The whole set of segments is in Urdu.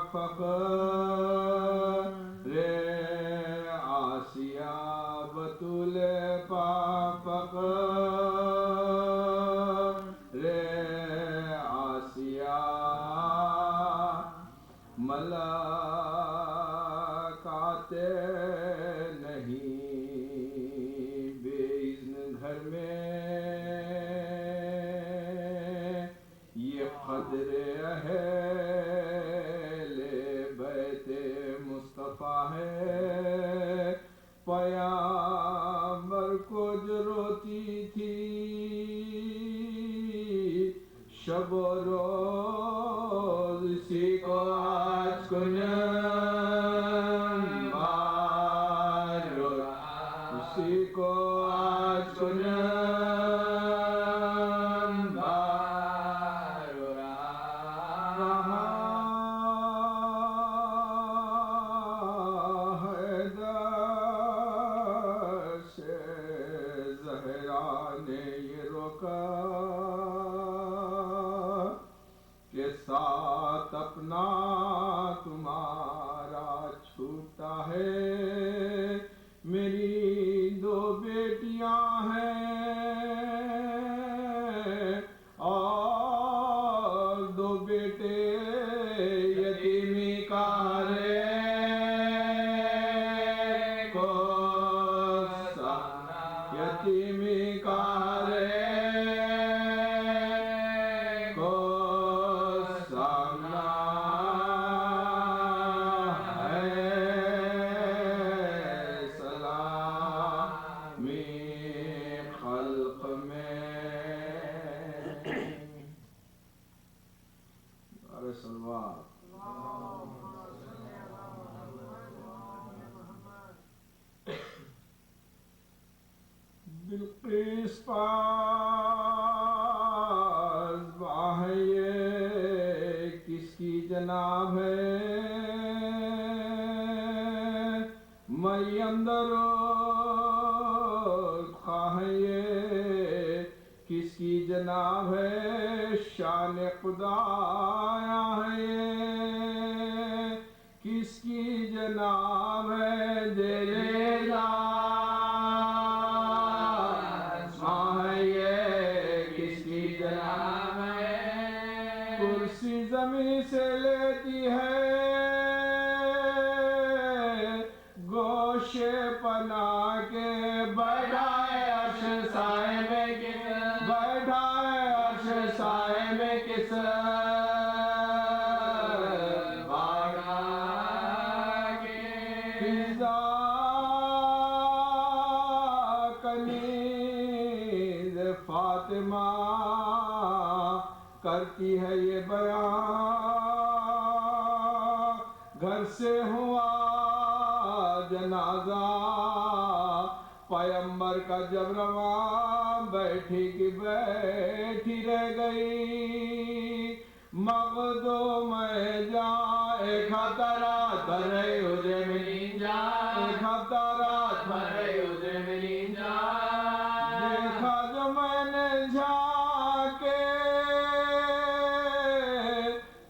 فخر آسیہ بطول پا فخر آسیہ ملاقات نہیں بے اذن گھر میں یہ قدر اہل بیت مصطفیٰ ہے پیامبر کو جو روتی تھی شب و روز اسی کو آج کنم بار اسی کو آج کنم بار رہا حیدر سے زہرا نے یہ روکا کہ ساتھ اپنا تمہارا چھوٹا ہے میری دو بیٹیاں ہیں اور دو بیٹے یتیمی کا ہر ایک کو یتیمی کا ہر ایک کو سامنا ہے سلامی خلق میں ارے صلوات بلقیس پاس باہ یہ کس کی جناب ہے مریم درود خواہ یہ کس کی جناب ہے شان خدایا ہے یہ کس کی جناب ہے دل کرسی زمین سے لیتی ہے گوش پناہ کے بیٹھائے عرش سائے میں کس بیٹھائے عرش سائے میں کس باڑا کے فضا کنیز فاطمہ کرتی ہے یہ بیان گھر سے ہوا جنازہ پیمبر کا جب رواں بیٹھی کی بیٹھی رہ گئی مخدوم جا ایک ہفتہ رات بھر رہی اجے ملی جا ایک ہفتہ رات بھر رہی اجے ملی جا دیکھا جو میں نے جھانکے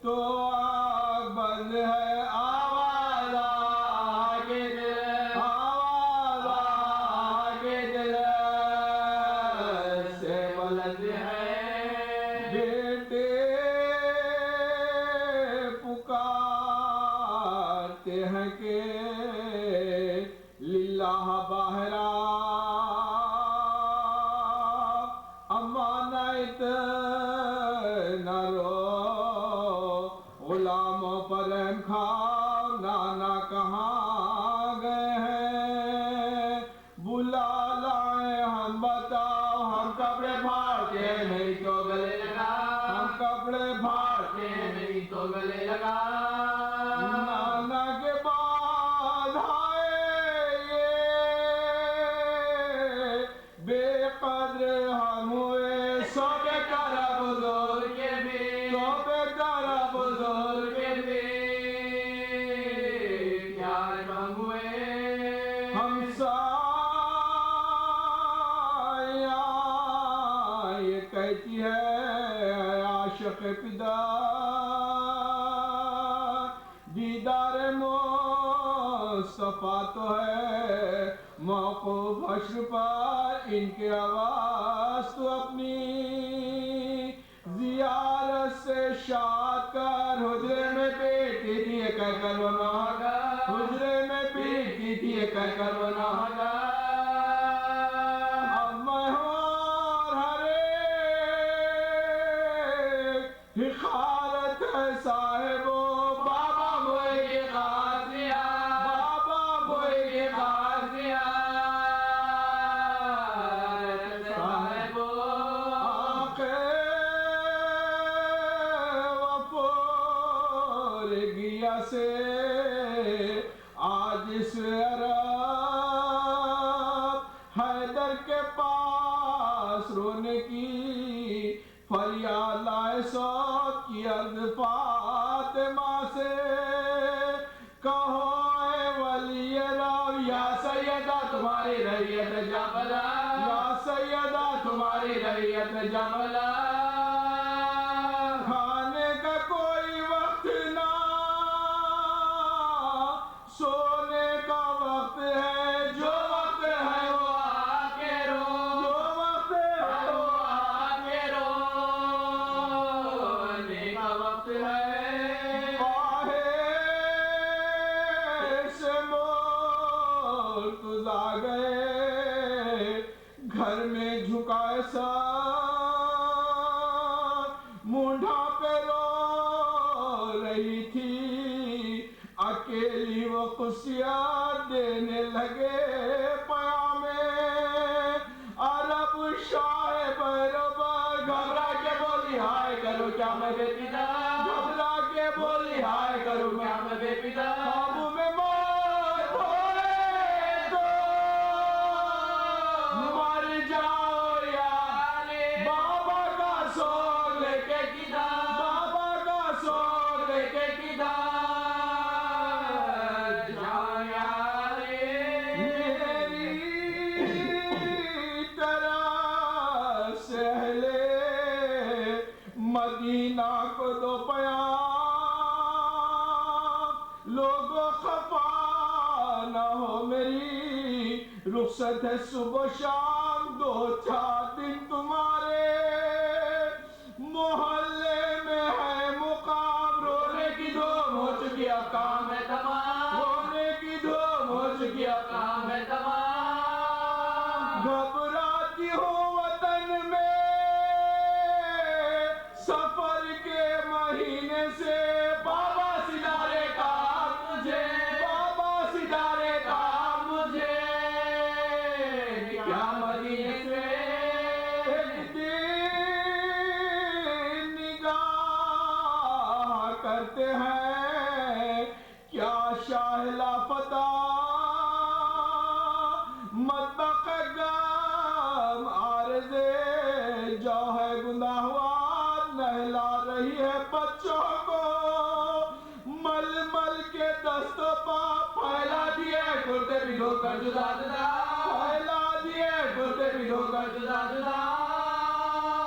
تو آگ بند ہے آواز آگے دل آواز آگے دل سے بلند ہے بیٹے پکارتے ہیں کہ للہ باہرہ امانت نہ رو غلاموں پر رحم کھاؤ نانا کہاں گئے ہیں بلا لائیں ہم بتاؤ ہم کپڑے پھاڑتے نہیں تو گلے لگا ہم کپڑے پھاڑتے نہیں تو گلے لگا نانا کے بعد آئے یہ بے قدر ہم ہوئے سو بے کرا بزرگ کے بھی سو بے کرا بزرگ کے بھی پیار ہم ہوئے ہم سایہ یہ کہتی ہے عاشق پدا صفا تو ہے موقوف حشر پر ان کے آواز تو اپنی زیارت سے شاد کر حجرے میں بیٹھی تھی کہہ کر وہ ناگا حجرے میں بیٹھی تھی کہہ کر وہ ناگا اب میں ہوں ہر ایک حقارت ہے صاحبو بابا بوئے کے غازیہ بابا بوئے کے غازیہ صاحبو آخر وفور گیا سے آج اس عرب حیدر کے پاس رونے کی فریاد لائے سوت کی عرض فاطمہ سے کہو اے ولی راو یا سیدہ تمہاری رعیت جبلا یا سیدہ تمہاری رعیت جبلا کھانے کا کوئی وقت نہ سونے کا وقت ہے جو وقت ہے وہ آ کے رو جو وقت ہے وہ آ کے رو رونے کا وقت ہے باہر سے مرتضیٰ گئے گھر میں جھکائے سر مونڈھا پہ رو رہی تھی اکیلی وہ قصیات دینے لگے پیام عرب شاہ بیربر گھبرا کے بولی ہائے کرو کیا میں بے پدا گھبرا کے بولی ہائے کرو کیا میں بے پدا خواب میں موت ہوئے تو مر جاؤ یا بابا کا سوگ لے کے کدا بابا کا سوگ لے کے کدا مدینہ کو دو پیام لوگوں خفا نہ ہو میری رخصت ہے صبح شام دو چار دن تمہارے محلے میں ہے مقام رونے کی دھوم ہو چکی اب کام ہے تمام رونے کی دھوم ہو چکی اب کام ہے تمام گھبراتی ہو وطن میں سفر کے مہینے سے بابا ستارے کا مجھے بابا ستارے کا مجھے کیا مدینے سے ایک دن نگاہ کرتے ہیں کیا شاہ لاپتہ مطبخ گم عارضے جو ہے گناہ ہوا نہلا رہی ہے بچوں کو مل مل کے دست و پا پھیلا دیے کرتے بھی دھو کر جدا جدا پھیلا دیے کرتے بھی دھو کر جدا جدا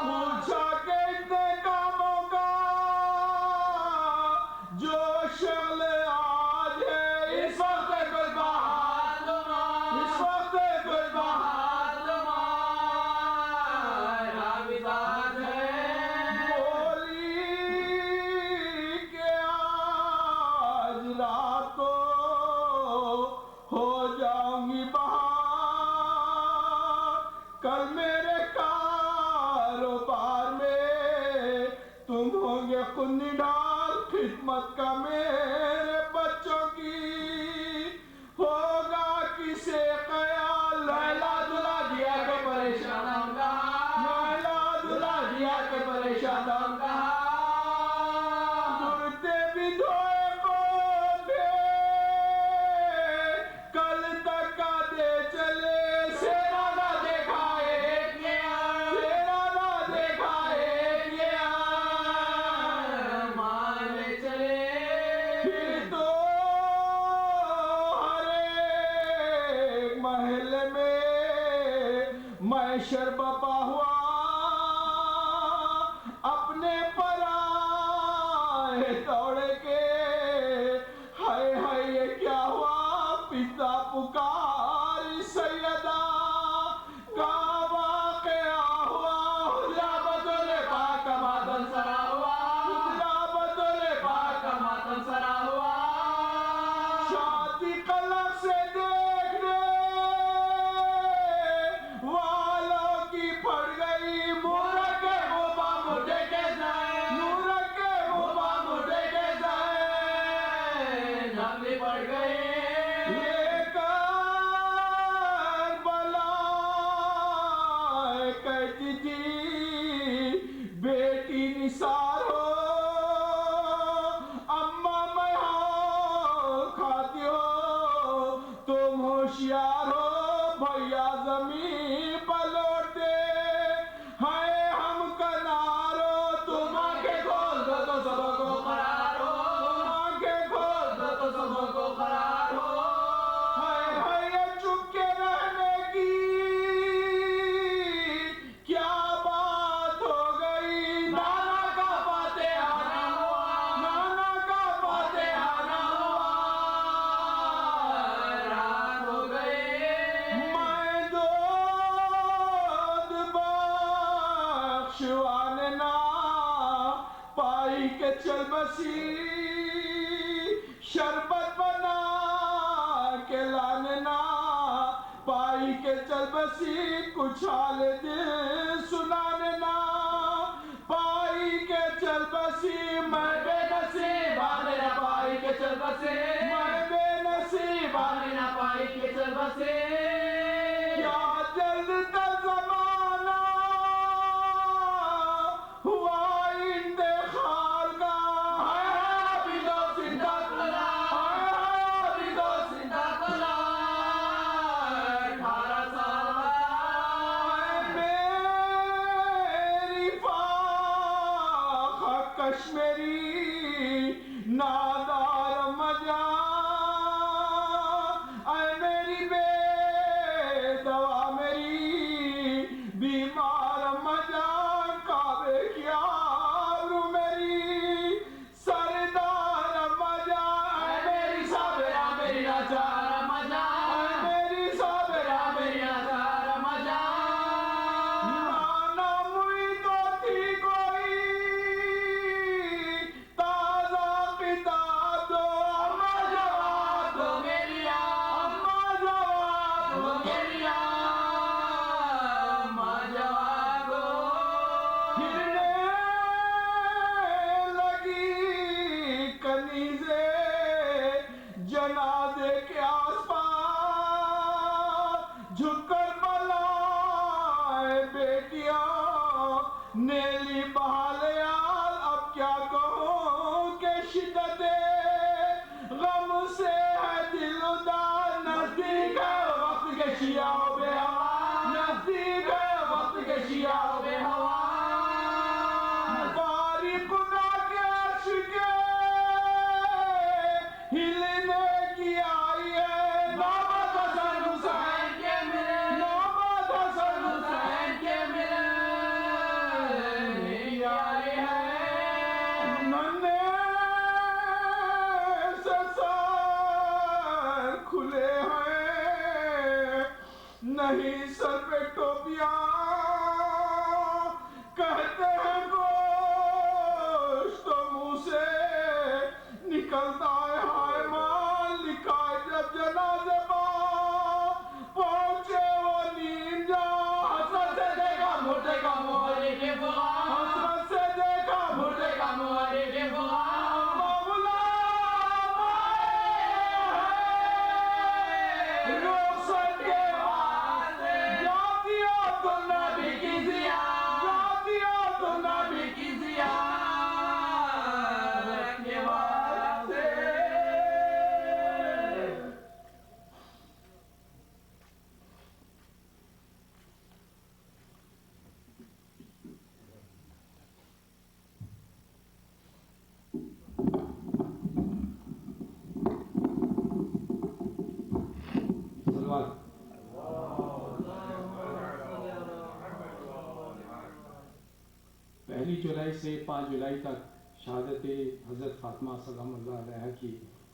پوچھا کہ اتنے کاموں کا جو شغل آج ہے اس وقت کوئی بہار تمہار اس وقت کوئی بہار تمہار رابطات ہے رات کو ہو جاؤں گی بہار کل میرے کاروبار میں تم ہوں گے خونی ڈال خدمت کا میرے بچوں کی ہوگا کسے خیال لیلا دلا دیا کے پریشان ہوں گا لیلا دلا دیا کے پریشان ہوں گا درتے بھی دھوئے بودے کل تک کا دے چلے سیرا نہ دیکھائے گیا سیرا نہ دیکھائے گیا مان چلے پھر تو ہر ایک محل میں شربپا ہوا اپنے پرائے توڑ کے ہائے ہائے یہ کیا ہوا پتا بسی شربت بنا کے لانے نا پائی کے چل بسی کچھ حال دل سنانے نا پائی کے چل بسی میں بے نصیب میرا پائی کے چل بسی میں بے نصیب میرا پائی کے چل بسی کیا جلد زمانہ ہوا انتقال کا ابھی تو زندہ کلا ابھی تو زندہ کلا 18 سال میری فاخ کشمیری نادار مجا اے میری بے دوا میری بیمار مجا کعبے کیا رو میری سردار مجا اے میری صابرہ میری ناچار مجا اے میری صابرہ میری ناچار مجا نانا موئی تو تھی کوئی تازہ کتاب دو اما جواب دو میری اما جواب دو میری اما جواب دو ہرنے لگی کنیزیں جنازے کے آس پاس جھک کر بلائے بیٹیاں نیلی بحالیال اب کیا کہوں کہ شدت غم سے ہے دل ادار نزدیک ہے وقت کے شیعہ و بے ہوا نزدیک ہے وقت کے شیعہ و بے ہوا باری خدا کے عرش کے ہلنے کی آئی ہے نوبت حسن حسین کے ملے نوبت حسن حسین کے ملے کی آئی ہے ننے سے سر کھلے ہیں نہیں سر پہ ٹوپیاں کہتے ہیں گوشت منہ سے نکلتا ہے ہائے مال لکھا ہے جب جنازے پا پہنچے وہ نیم جا حسرت سے دیکھا مردے کا مہری کے فغان حسرت سے دیکھا مردے کا مہری کے فغان مولا روشن کے واسطے جاتی ہو تو نبی کی زیارت جاتی ہو تو نبی کی زیارت کے واسطے سلوات 1 جولائی سے 5 جولائی تک شہادت حضرت فاطمہ سلام اللہ علیہ کی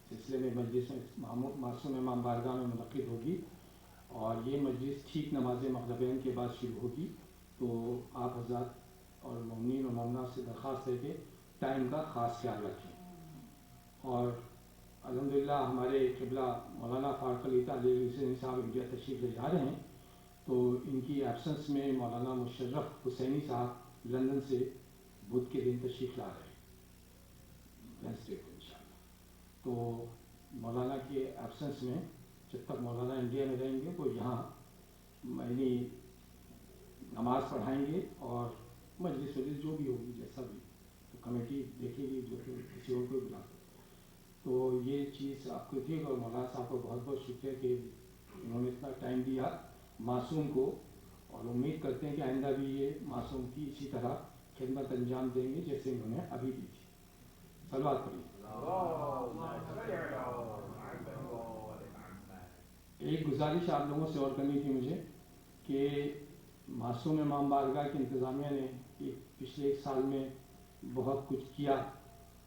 سلسلے میں مجلس معصوم امام بارگاہ میں منعقد ہوگی اور یہ مجلس ٹھیک نماز مغربین کے بعد شروع ہوگی. تو آپ حضرات اور مومنین و مومنات سے درخواست ہے کہ ٹائم کا خاص خیال رکھیں. اور الحمدللہ ہمارے قبلہ مولانا فاروق علی تعالی حسین صاحب انڈیا تشریف لے جا رہے ہیں، تو ان کی ایبسنس میں مولانا مشرف حسینی صاحب لندن سے بدھ کے دن تشریف لا رہے ہیں، وینسڈے کو انشاءاللہ. تو مولانا کے ایبسنس میں جب تک مولانا انڈیا میں رہیں گے وہ یہاں یعنی نماز پڑھائیں گے اور مجلس جو بھی ہوگی جیسا بھی تو کمیٹی دیکھے گی جو کہ کسی اور کو بلا. تو یہ چیز آپ کو تھی اور مولانا صاحب کو بہت بہت شکریہ کہ انہوں نے اتنا ٹائم دیا معصوم کو، اور امید کرتے ہیں کہ آئندہ بھی یہ معصوم کی اسی طرح خدمت انجام دیں گے جیسے انہوں نے ابھی دی تھی. صلوات پڑھیے. ایک گزارش آپ لوگوں سے اور کرنی تھی مجھے کہ معصوم امام بارگاہ کی انتظامیہ نے پچھلے 1 سال میں بہت کچھ کیا.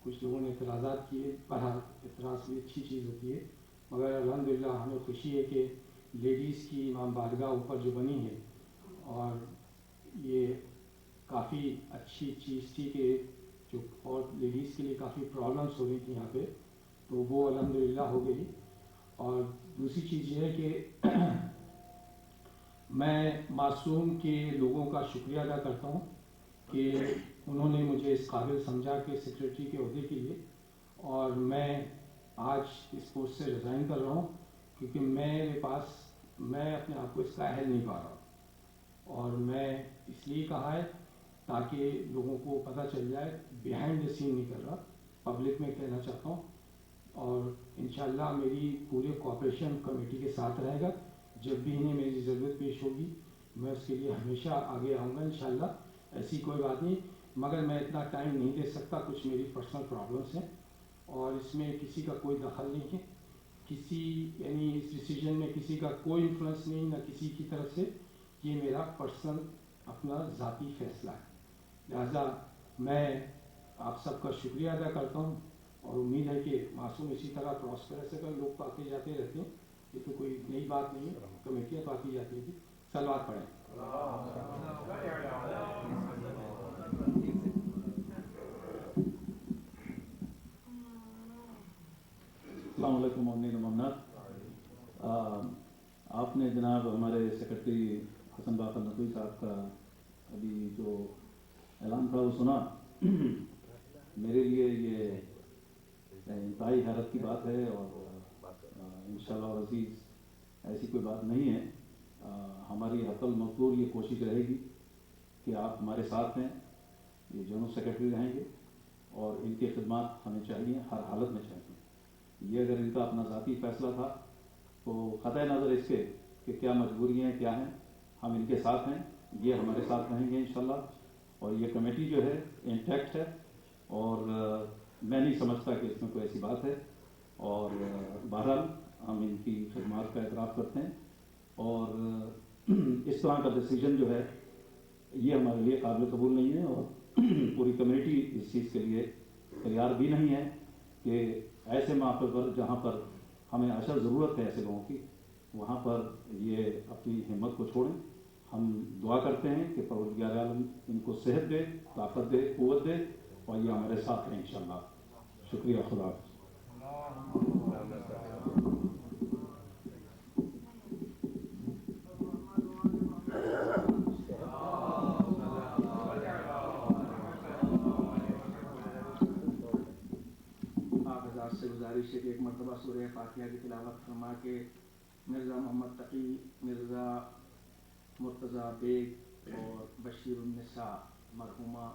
کچھ لوگوں نے اعتراضات کیے، بہرحال اعتراض بھی اچھی چیز ہوتی ہے، مگر الحمدللہ ہمیں خوشی ہے کہ لیڈیز کی امام بارگاہ اوپر جو بنی ہے اور یہ کافی اچھی چیز تھی کہ جو اور لیڈیز کے لیے کافی پرابلمس ہو رہی تھی یہاں پہ، تو وہ الحمدللہ ہو گئی. اور دوسری چیز یہ ہے کہ میں معصوم کے لوگوں کا شکریہ ادا کرتا ہوں کہ انہوں نے مجھے اس قابل سمجھا کہ سیکریٹری کے عہدے کے لیے، اور میں آج اس پوسٹ سے ریزائن کر رہا ہوں کیونکہ میں اپنے آپ کو اس کا اہل نہیں پا رہا. اور میں اس لیے کہا ہے تاکہ لوگوں کو پتہ چل جائے، بیہائنڈ دا سین نہیں کر رہا، پبلک میں کہنا چاہتا ہوں. اور انشاءاللہ میری پورے کوآپریشن کمیٹی کے ساتھ رہے گا. جب بھی انہیں میری ضرورت پیش ہوگی میں اس کے لیے ہمیشہ آگے آؤں گا انشاءاللہ. ایسی کوئی بات نہیں، مگر میں اتنا ٹائم نہیں دے سکتا، کچھ میری پرسنل پرابلمس ہیں اور اس میں کسی کا کوئی دخل نہیں ہے. یعنی اس ڈیسیجن میں کسی کا کوئی انفلوئنس نہیں، نہ کسی کی طرف سے. یہ میرا پرسنل اپنا ذاتی فیصلہ ہے. لہذا میں آپ سب کا شکریہ ادا کرتا ہوں اور امید ہے کہ معصوم اسی طرح پراسپر رہ سکے. لوگ تو آتے جاتے رہتے ہیں، یہ تو کوئی نئی بات نہیں ہے، کمیٹیاں تو آتی جاتی تھی. صلوات پڑھیں. السلام علیکم مومنین و مومنات. آپ نے جناب ہمارے سیکرٹری حسن باقر نقوی صاحب کا ابھی جو اعلان تھا وہ سنا. میرے لیے یہ انتہائی حیرت کی بات ہے اور انشاءاللہ عزیز ایسی کوئی بات نہیں ہے. ہماری حق المقدور یہ کوشش رہے گی کہ آپ ہمارے ساتھ ہیں، یہ جنرل سیکرٹری رہیں گے اور ان کی خدمات ہمیں چاہیے، ہر حالت میں چاہیے. یہ اگر ان کا اپنا ذاتی فیصلہ تھا تو قطع نظر اس کے کہ کیا مجبوریاں کیا ہیں، ہم ان کے ساتھ ہیں، یہ ہمارے ساتھ رہیں گے انشاءاللہ. اور یہ کمیٹی جو ہے انٹیکٹ ہے اور میں نہیں سمجھتا کہ اس میں کوئی ایسی بات ہے. اور بہرحال ہم ان کی خدمات کا اعتراف کرتے ہیں اور اس طرح کا ڈیسیجن جو ہے یہ ہمارے لیے قابل قبول نہیں ہے اور پوری کمیٹی اس چیز کے لیے تیار بھی نہیں ہے کہ ایسے موقع پر جہاں پر ہمیں اشد ضرورت ہے ایسے لوگوں کی، وہاں پر یہ اپنی ہمت کو چھوڑیں. ہم دعا کرتے ہیں کہ پروردگار عالم ان کو صحت دے، طاقت دے، قوت دے اور یہ ہمارے ساتھ ہیں انشاءاللہ. شکریہ. خدا حافظ. حضرات سے گزارش ہے کہ ایک مرتبہ سورہ فاتحہ کی تلاوت فرما کے مرزا محمد تقی، مرزا مرتضیٰ بیگ اور بشیر النساء مرحومہ،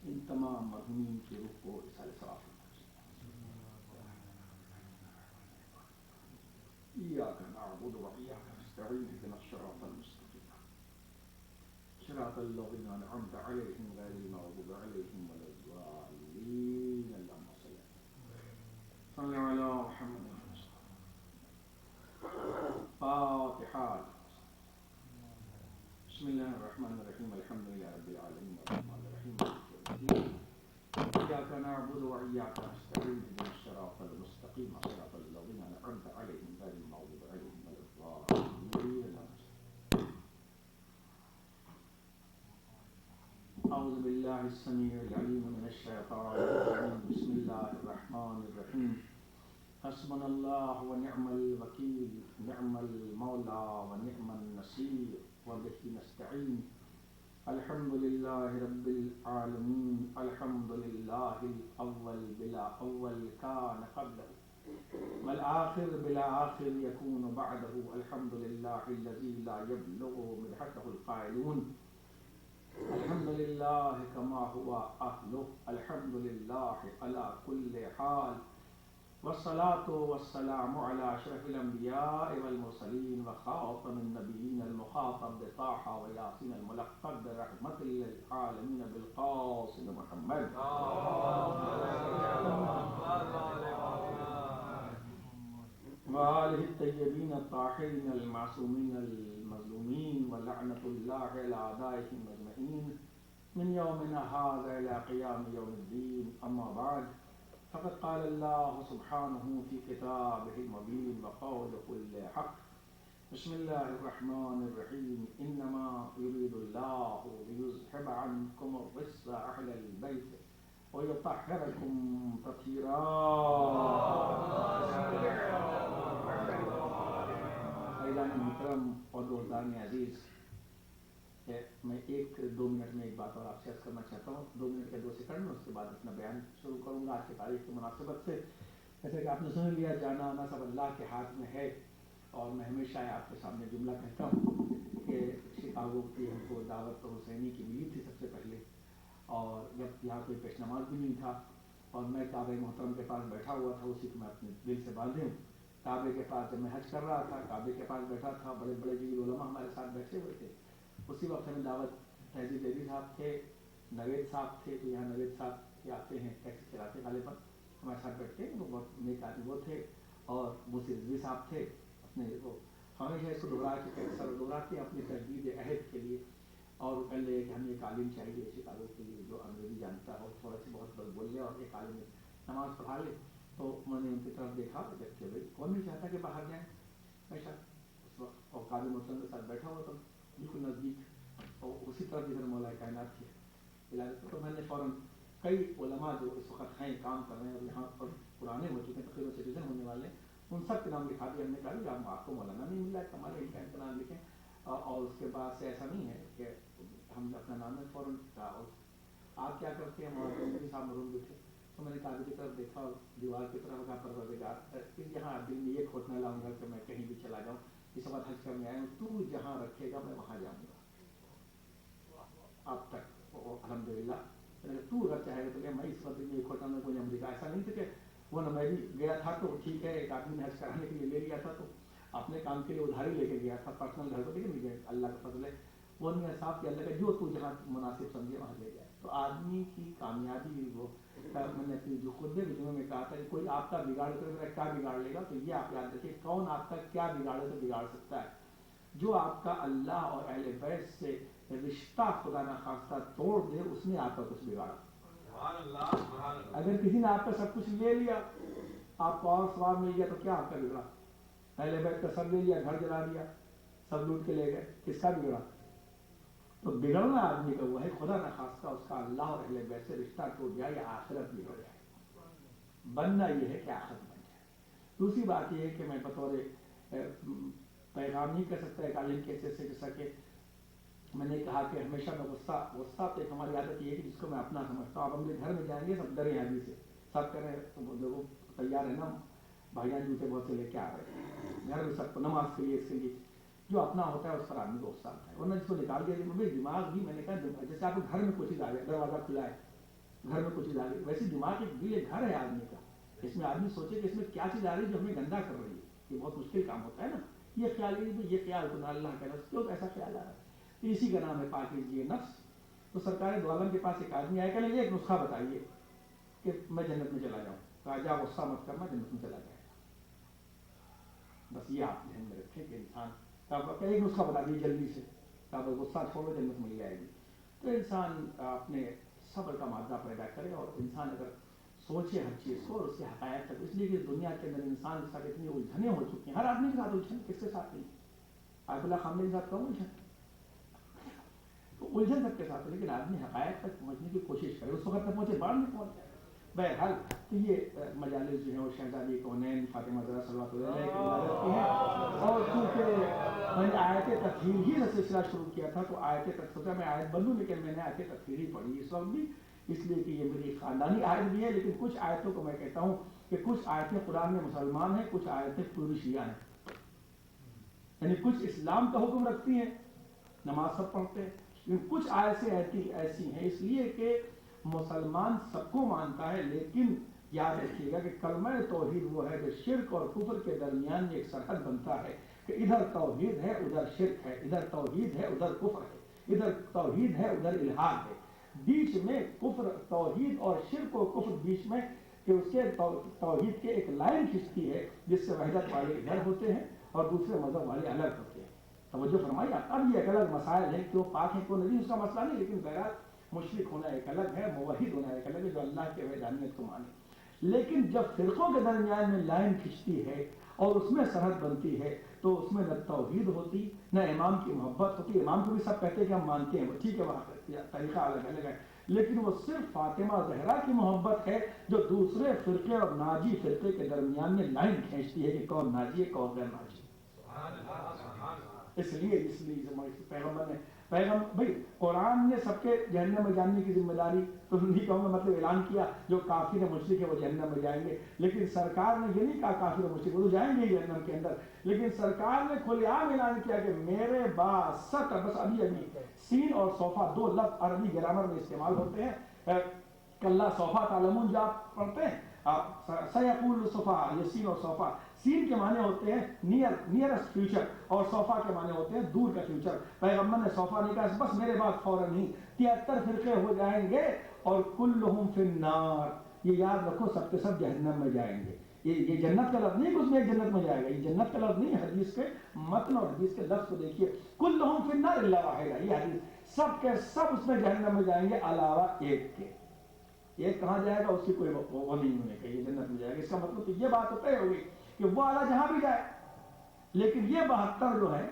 ان تمام مرحومین کی روح کو اصال ثواب فرمائے. ایاک نعبد و ایاک نستعین اهدنا الصراط المستقیم صراط الذین انعمت علیہم غیر المغضوب علیہم ولا الضالین. اللهم صل علی محمد. فاتحہ. بسم اللہ الرحمن الرحیم. الحمد للہ رب العالمین الرحمن الرحیم مالک یوم الدین. ایاک نعبد و ایاک نستعین اهدنا الصراط المستقیم صراط الذین انعمت علیہم غیر المغضوب علیہم ولا الضالین. اعوذ باللہ السمیع العلیم من الشیطان الرجیم. بسم اللہ الرحمن الرحیم. حسبنا اللہ ونعم الوکیل، نعم المولا ونعم النصیر وبہ نستعین. الحمد للہ رب العالمین. الحمد للہ الاول بلا اول کان قبلہ والآخر بلا آخر یکون بعدہ. الحمد للہ الذی لا یبلغ مدحتہ القائلون. الحمد للہ کما ہوا اہلہ. الحمد للہ علی کل حال. والصلاة والسلام على أشرف الأنبياء والمرسلين وخاتم النبيين المخاطب بطه وياسين الملقب برحمة للعالمين بالقاسم محمد وآله الطيبين الطاهرين المعصومين المظلومين ولعنة الله على أعدائهم أجمعين من يومنا هذا إلى قيام يوم الدين. أما بعد، فقد قال الله سبحانه في كتابه المبين وقول كل حق. بسم الله الرحمن الرحيم. إنما يريد الله ليذهب عنكم الرجس أهل البيت وَيُطَهِّرَكُمْ تَطْهِيرًا. عزیزان محترم اور دوستان عزیز، میں 1-2 منٹ میں ایک بات اور آپ سے عرض کرنا چاہتا ہوں، 2 منٹ یا 2 سیکنڈ میں، اس کے بعد اپنا بیان شروع کروں گا آج کی تاریخ کی مناسبت سے. جیسے کہ آپ نے سن لیا، جانا آنا سب اللہ کے ہاتھ میں ہے، اور میں ہمیشہ آپ کے سامنے جملہ کہتا ہوں کہ شکاگو کی ہم کو دعوت تو حسینی کی ملی تھی سب سے پہلے، اور جب یہاں کوئی پیش نماز بھی نہیں تھا، اور میں کعبہ محترم کے پاس بیٹھا ہوا تھا، اسی کو میں اپنے دل سے باندھے ہوں. کعبے کے پاس جب میں حج کر رہا تھا، کعبے کے پاس بیٹھا تھا، بڑے بڑے جلیل علماء ہمارے ساتھ بیٹھے ہوئے تھے. اسی وقت ہمیں دعوت تہذیب دیوی صاحب تھے، نوید صاحب تھے، تو یہاں نوید صاحب کے آتے ہیں، ٹیکسی چلاتے غالباً، ہمارے ساتھ بیٹھتے ہیں، وہ بہت نیک آدمی وہ تھے. اور موسی رضوی صاحب تھے، اپنے وہ ہمیشہ اس کو دوہرا کے سر دوہراتے ہیں اپنی تجدید عہد کے لیے. اور وہ کہہ لے کہ ہمیں ایک عالم چاہیے شکاگو کے لیے جو انگریزی جانتا ہو، تھوڑا سی بہت بول لے، اور ایک عالم نماز پڑھا لے. تو میں نے ان کی طرف دیکھا، جب کہ بھائی کون نہیں چاہتا کہ باہر جائیں ہمیشہ. اس وقت اور قاضی محترم کے ساتھ بیٹھا ہوا تھا بالکل نزدیک، اور اسی طرف جدھر مولا کائنات کی علاج. تو میں نے فوراً کئی علماء جو اس وقت ہیں کام کر رہے ہیں اور یہاں پر پرانے ہو چکے ہیں، تقریباً سٹیزن ہونے والے، ان سب کے نام لکھا دیا. ہم نے کہا کہ آپ کو مولانا نہیں مل رہا ہے، ہمارے ان کا نام لکھیں. اور اس کے بعد سے ایسا نہیں ہے کہ ہم اپنا نام ہے فوراً کہا. اور آپ کیا کرتے ہیں، ہمارے صاحب مرحوم بھی تھے، تو میں نے کعبے کی طرف دیکھا اور دیوار کی طرف کہا پروردگار یہاں دل میں یہ کھوٹ نہ لاؤں گا کہ میں کہیں بھی چلا جاؤں، اس وقت حج کرنے آیا ہوں، تو جہاں رکھے گا میں وہاں جاؤں گا. اب تک الحمدللہ تو اگر چاہے گا تو کہ میں اس وقت میں ایک ہوتا میں کوئی امریکہ ایسا نہیں تھا کہ وہ نہ میں بھی گیا تھا تو ٹھیک ہے، ایک آدمی نے حج کرانے کے لیے لے لیا تھا تو اپنے کام کے لیے ادھاری لے کے گیا تھا، پرسنل گھر کو لے کے نہیں گیا. اللہ کا فضل ہے، وہ نہیں صاف کہ اللہ کا جو تو جہاں مناسب سمجھے وہاں لے جائے. تو آدمی کی کامیابی وہ میں نے اپنی جو خطبے میں کہا تھا کہ کوئی آپ کا بگاڑ کر میرا کیا بگاڑ لے گا. تو یہ آپ یاد رکھیے، کون آپ کا کیا بگاڑے تو بگاڑ سکتا ہے؟ جو آپ کا اللہ اور اہل بیت سے رشتہ خدا نخواستہ توڑ دے، اس نے آپ کا کچھ بگاڑا. اگر کسی نے آپ کا سب کچھ لے لیا، آپ کو اور ثواب مل گیا، تو کیا آپ کا بگڑا؟ اہل بیت کا سب لے لیا، گھر جلا دیا، سب لوٹ کے لے گئے، کس کا بگڑا؟ تو بگڑنا آدمی کا وہ ہے خدا نخواستہ اس کا اللہ اور اہل بیت سے رشتہ ٹوٹ جائے یا آخرت بگڑ جائے. بننا یہ ہے کہ آخرت بن جائے. دوسری بات یہ ہے کہ میں بطور پیغام نہیں کر سکتا ایک عالم کے حیثیت سے، جیسا کہ میں نے کہا کہ ہمیشہ میں غصہ تو ایک ہماری عادت یہ ہے کہ جس کو میں اپنا سمجھتا ہوں. اب ہم گھر میں جائیں گے سب ڈرے حاجی سے، سب کہہ رہے ہیں تو وہ تیار ہے نا، بھائی جان جوتے بہت سے لے کے آ رہے ہیں گھر میں سب کو نماز کے لیے، اس کے لیے جو اپنا ہوتا ہے اس پر آدمی کو غصہ آتا ہے. ورنہ جس کو نکال دیا میرے دماغ بھی، میں نے کہا جیسے آپ کو گھر میں کوئی چیز آ گیا، دروازہ کھلا ہے، گھر میں کوئی چیز آ گئی، ویسے دماغ ایک دل ایک گھر ہے آدمی کا. اس میں آدمی سوچے کہ اس میں کیا چیز آ رہی ہے جو ہمیں گندا کر رہی ہے. یہ بہت مشکل کام ہوتا ہے نا. یہ خیال یہ خیال تو نہ اللہ کا نفس کیوں ایسا خیال آ رہا ہے. اسی کا نام ہے پاکیزگی نفس. تو سرکار دو عالم کے پاس ایک آدمی آیا کہ نہیں ایک نسخہ بتائیے کہ میں جنت میں چلا جاؤں. کہا جا غصہ مت کرنا، جنت میں چلا جائے گا. بس یہ آپ ذہن میں رکھیں کہ انسان ایک نسخہ بتا دیجیے جلدی سے، غصہ چھوڑو جنت مل جائے گی. تو انسان اپنے صبر کا مادہ پیدا کرے، اور انسان اگر سوچے ہر چیز کو اور اس کے حقائق تک. اس لیے کہ دنیا کے اندر انسان کے ساتھ اتنی الجھنیں ہو چکی ہیں، ہر آدمی کے ساتھ الجھن، کس کے ساتھ نہیں. آیت اللہ خامنہ کے ساتھ کم الجھن، تو الجھن سب کے ساتھ ہے، لیکن آدمی حقائق تک پہنچنے کی کوشش کرے، اس وقت تک پہنچے بعد میں پہنچ جائے. بہرحال تو یہ مجالس جو ہیں وہ شہزادی کونین فاطمہ زہرا صلی اللہ علیہ وسلم کی عبادت کی ہیں. اور چونکہ میں نے آیت تطہیر ہی سے سلسلہ شروع کیا تھا، تو آیت سوچا میں آیت بندوں، لیکن میں نے آیت تطہیر ہی پڑھی اس وقت بھی، اس لیے کہ یہ میری خاندانی آیت بھی ہے. لیکن کچھ آیتوں کو میں کہتا ہوں کہ کچھ آیتیں قرآن میں مسلمان ہیں، کچھ آیتیں پوری شیعہ ہیں. یعنی کچھ اسلام کا حکم رکھتی ہیں، نماز سب پڑھتے ہیں، لیکن کچھ آیتیں ایسی ہیں اس لیے کہ مسلمان سب کو مانتا ہے. لیکن یاد رکھیے گا کہ کلمہ توحید وہ ہے جو شرک اور کفر کے درمیان میں ایک سرحد بنتا ہے کہ ادھر توحید ہے ادھر شرک ہے، ادھر توحید ہے ادھر کفر ہے، ادھر توحید ہے ادھر الحاد ہے. بیچ میں کفر، توحید اور شرک و کفر بیچ میں کہ اس کے توحید کے ایک لائن کھنچتی ہے جس سے وحدت والے ادھر ہوتے ہیں اور دوسرے مذہب والے الگ ہوتے ہیں. توجہ فرمائیے. اب یہ ایک الگ مسائل ہیں، کیوں پاک ہے کیوں نہیں اس کا مسئلہ نہیں، لیکن بہرحال مشرک ہونا ایک الگ ہے، موحد ہونا ایک الگ ہے جو اللہ کے وحدانیت کو مانے. لیکن جب فرقوں کے درمیان میں لائن کھنچتی ہے اور اس میں سرحد بنتی ہے تو اس میں نہ توحید ہوتی نہ امام کی محبت ہوتی. امام کو بھی سب کہتے ہیں کہ ہم مانتے ہیں، ٹھیک ہے وہاں طریقہ الگ الگ ہے، لیکن وہ صرف فاطمہ زہرا کی محبت ہے جو دوسرے فرقے اور ناجی فرقے کے درمیان میں لائن کھینچتی ہے کہ کون ناجی ہے کون غیر ناجی. اس لیے پیغمبر نے بھائی قرآن نے سب کے جہنم میں جانے کی ذمہ داری تو نہیں کہوں گا مطلب اعلان کیا جو کافر و مشرک ہے وہ جہنم میں جائیں گے، لیکن سرکار نے یہ نہیں کہا کافر و مشرک وہ تو جائیں گے جہنم کے اندر، لیکن سرکار نے کھلے عام اعلان کیا کہ میرے بعد بس ابھی سین اور صوفہ دو لفظ عربی گرامر میں استعمال ہوتے ہیں. کلا صوفہ تعلمون جو آپ پڑھتے ہیں سیقول صفا، یہ سین اور صوفہ، سین کے معنی ہوتے ہیں نیئرسٹ فیوچر اور صوفہ کے معنی ہوتے ہیں دور کا فیوچر. پیغمبر نے صوفہ نہیں کہا بس میرے بعد فوراً نہیں 73 فرقے ہو جائیں گے اور کلہم فی النار، یہ یاد رکھو سب کے سب جہنم میں جائیں گے. یہ جنت کا لفظ نہیں کہ اس میں ایک جنت میں جائے گا، یہ جنت کا لفظ نہیں، حدیث کے متن اور حدیث کے لفظ کو دیکھیے کلہم فی النار الا واحدہ، یہ حدیث سب کے سب اس میں جہنم میں جائیں گے علاوہ ایک کے. ایک کہاں جائے گا اس کی کوئی وہ نہیں ہونے کا، یہ جنت میں جائے گا. اس کا مطلب تو یہ بات تو طے ہوگی کہ وہ اعلیٰ جہاں بھی جائے، لیکن یہ 72 جو ہے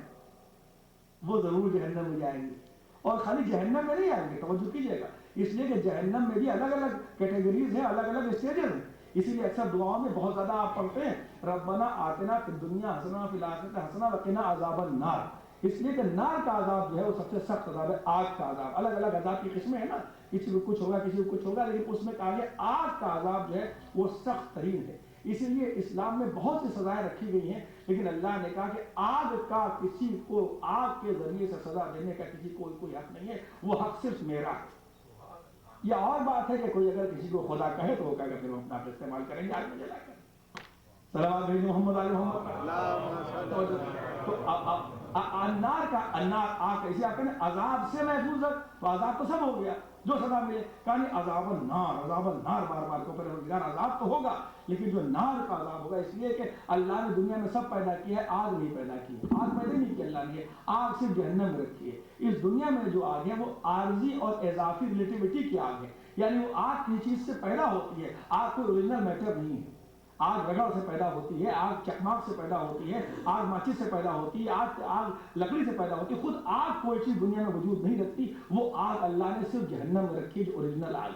وہ ضرور جہنم میں جائیں گے. اور خالی جہنم میں نہیں آئیں گے، توجہ کیجیے گا، اس لیے کہ جہنم میں بھی الگ الگ کیٹیگریز ہیں، الگ الگ اسٹیجز ہیں. اسی لیے اکثر دعاؤں میں بہت زیادہ آپ پڑھتے ہیں ربنا آتنا فی الدنیا حسنہ فی الآخرۃ حسنہ وقنا عذاب النار. اس لیے کہ نار کا عذاب جو ہے وہ سب سے سخت عذاب ہے، آگ کا عذاب. الگ الگ عذاب کی قسمیں ہیں نا، کسی کو کچھ ہوگا کسی کو کچھ ہوگا، لیکن اس میں کہا گیا آگ کا عذاب جو ہے وہ سخت ترین ہے. اسی لیے اسلام میں بہت سی سزائیں رکھی گئی ہیں، لیکن اللہ نے کہا کہ آگ کا کسی کو آگ کے ذریعے سے سزا دینے کا کسی کو کوئی حق نہیں ہے، وہ حق صرف میرا ہے. یہ اور بات ہے کہ کوئی اگر کسی کو خدا کہے تو وہ کہے گا پھر ہم اپنا استعمال کریں گے، آگ میں جلا کر صلوات بھیجو محمد علی محمد. تو النار کا آگ کیسے آپ کہتے ہیں عذاب سے محفوظ ہے، تو عذاب تو سب ہو گیا جو سزا ملے، کہانی عذاب النار بار بار کو پروردگار عذاب تو ہوگا، لیکن جو نار کا عذاب ہوگا. اس لیے کہ اللہ نے دنیا میں سب پیدا کیا ہے، آگ نہیں پیدا کی ہے، آگ پیدا نہیں کی اللہ نے، آگ صرف جہنم میں رکھی ہے. اس دنیا میں جو آگ ہے وہ عارضی اور اضافی ریلیٹیوٹی کی آگ ہے، یعنی وہ آگ کی چیز سے پیدا ہوتی ہے، آگ کوئی اوریجنل میٹر نہیں ہے. آگ رگڑ سے پیدا ہوتی ہے، آگ چکماک سے پیدا ہوتی ہے، آگ ماچس سے پیدا ہوتی ہے، آگ لکڑی سے پیدا ہوتی ہے. خود آگ کوئی چیز دنیا میں وجود نہیں رکھتی، وہ آگ اللہ نے صرف جہنم میں رکھی ہے جو اوریجنل آگ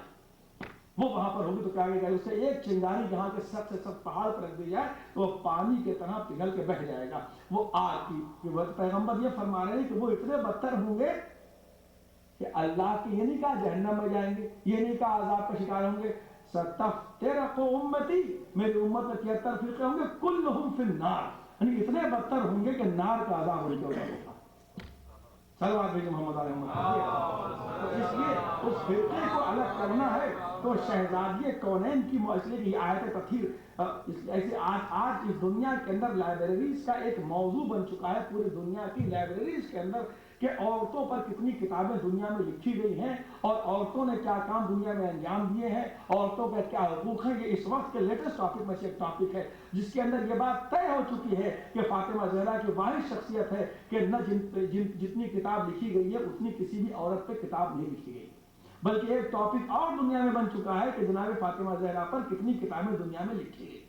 وہ وہاں پر ہوگی. تو کہا گیا اس سے ایک چنگاری جہاں کے سب سے سب پہاڑ پر رکھ دی جائے تو وہ پانی کی طرح پگھل کے بہہ جائے گا. وہ آگ کی پیغمبر یہ فرما رہے ہیں کہ وہ اتنے بدتر ہوں گے کہ اللہ کی یہ نہیں کہا جہنم میں جائیں گے، یہ نہیں کہا عذاب کا شکار ہوں گے. ستفترق امتی، میری امت میں 73 فرقے ہوں گے، کلہم فی النار، یعنی اتنے بدتر ہوں گے کہ نار کا عذاب ان کے اوپر ہوگا. صلوات بھیجو محمد علیہ محمد. اس لیے اس فرقے کو الگ کرنا ہے تو شہزادی کونین کی اس لیے آیت تطہیر ایسے آج اس دنیا کے اندر لائبریریز کا ایک موضوع بن چکا ہے، پوری دنیا کی لائبریریز کے اندر کہ عورتوں پر کتنی کتابیں دنیا میں لکھی گئی ہیں اور عورتوں نے کیا کام دنیا میں انجام دیے ہیں، عورتوں کا کیا حقوق ہیں. یہ اس وقت کے لیٹسٹ ٹاپک میں سے ایک ٹاپک ہے جس کے اندر یہ بات طے ہو چکی ہے کہ فاطمہ زہرا کی واحد شخصیت ہے کہ نہ جتنی کتاب لکھی گئی ہے اتنی کسی بھی عورت پہ کتاب نہیں لکھی گئی، بلکہ ایک ٹاپک اور دنیا میں بن چکا ہے کہ جناب فاطمہ زہرا پر کتنی کتابیں دنیا میں لکھی گئی،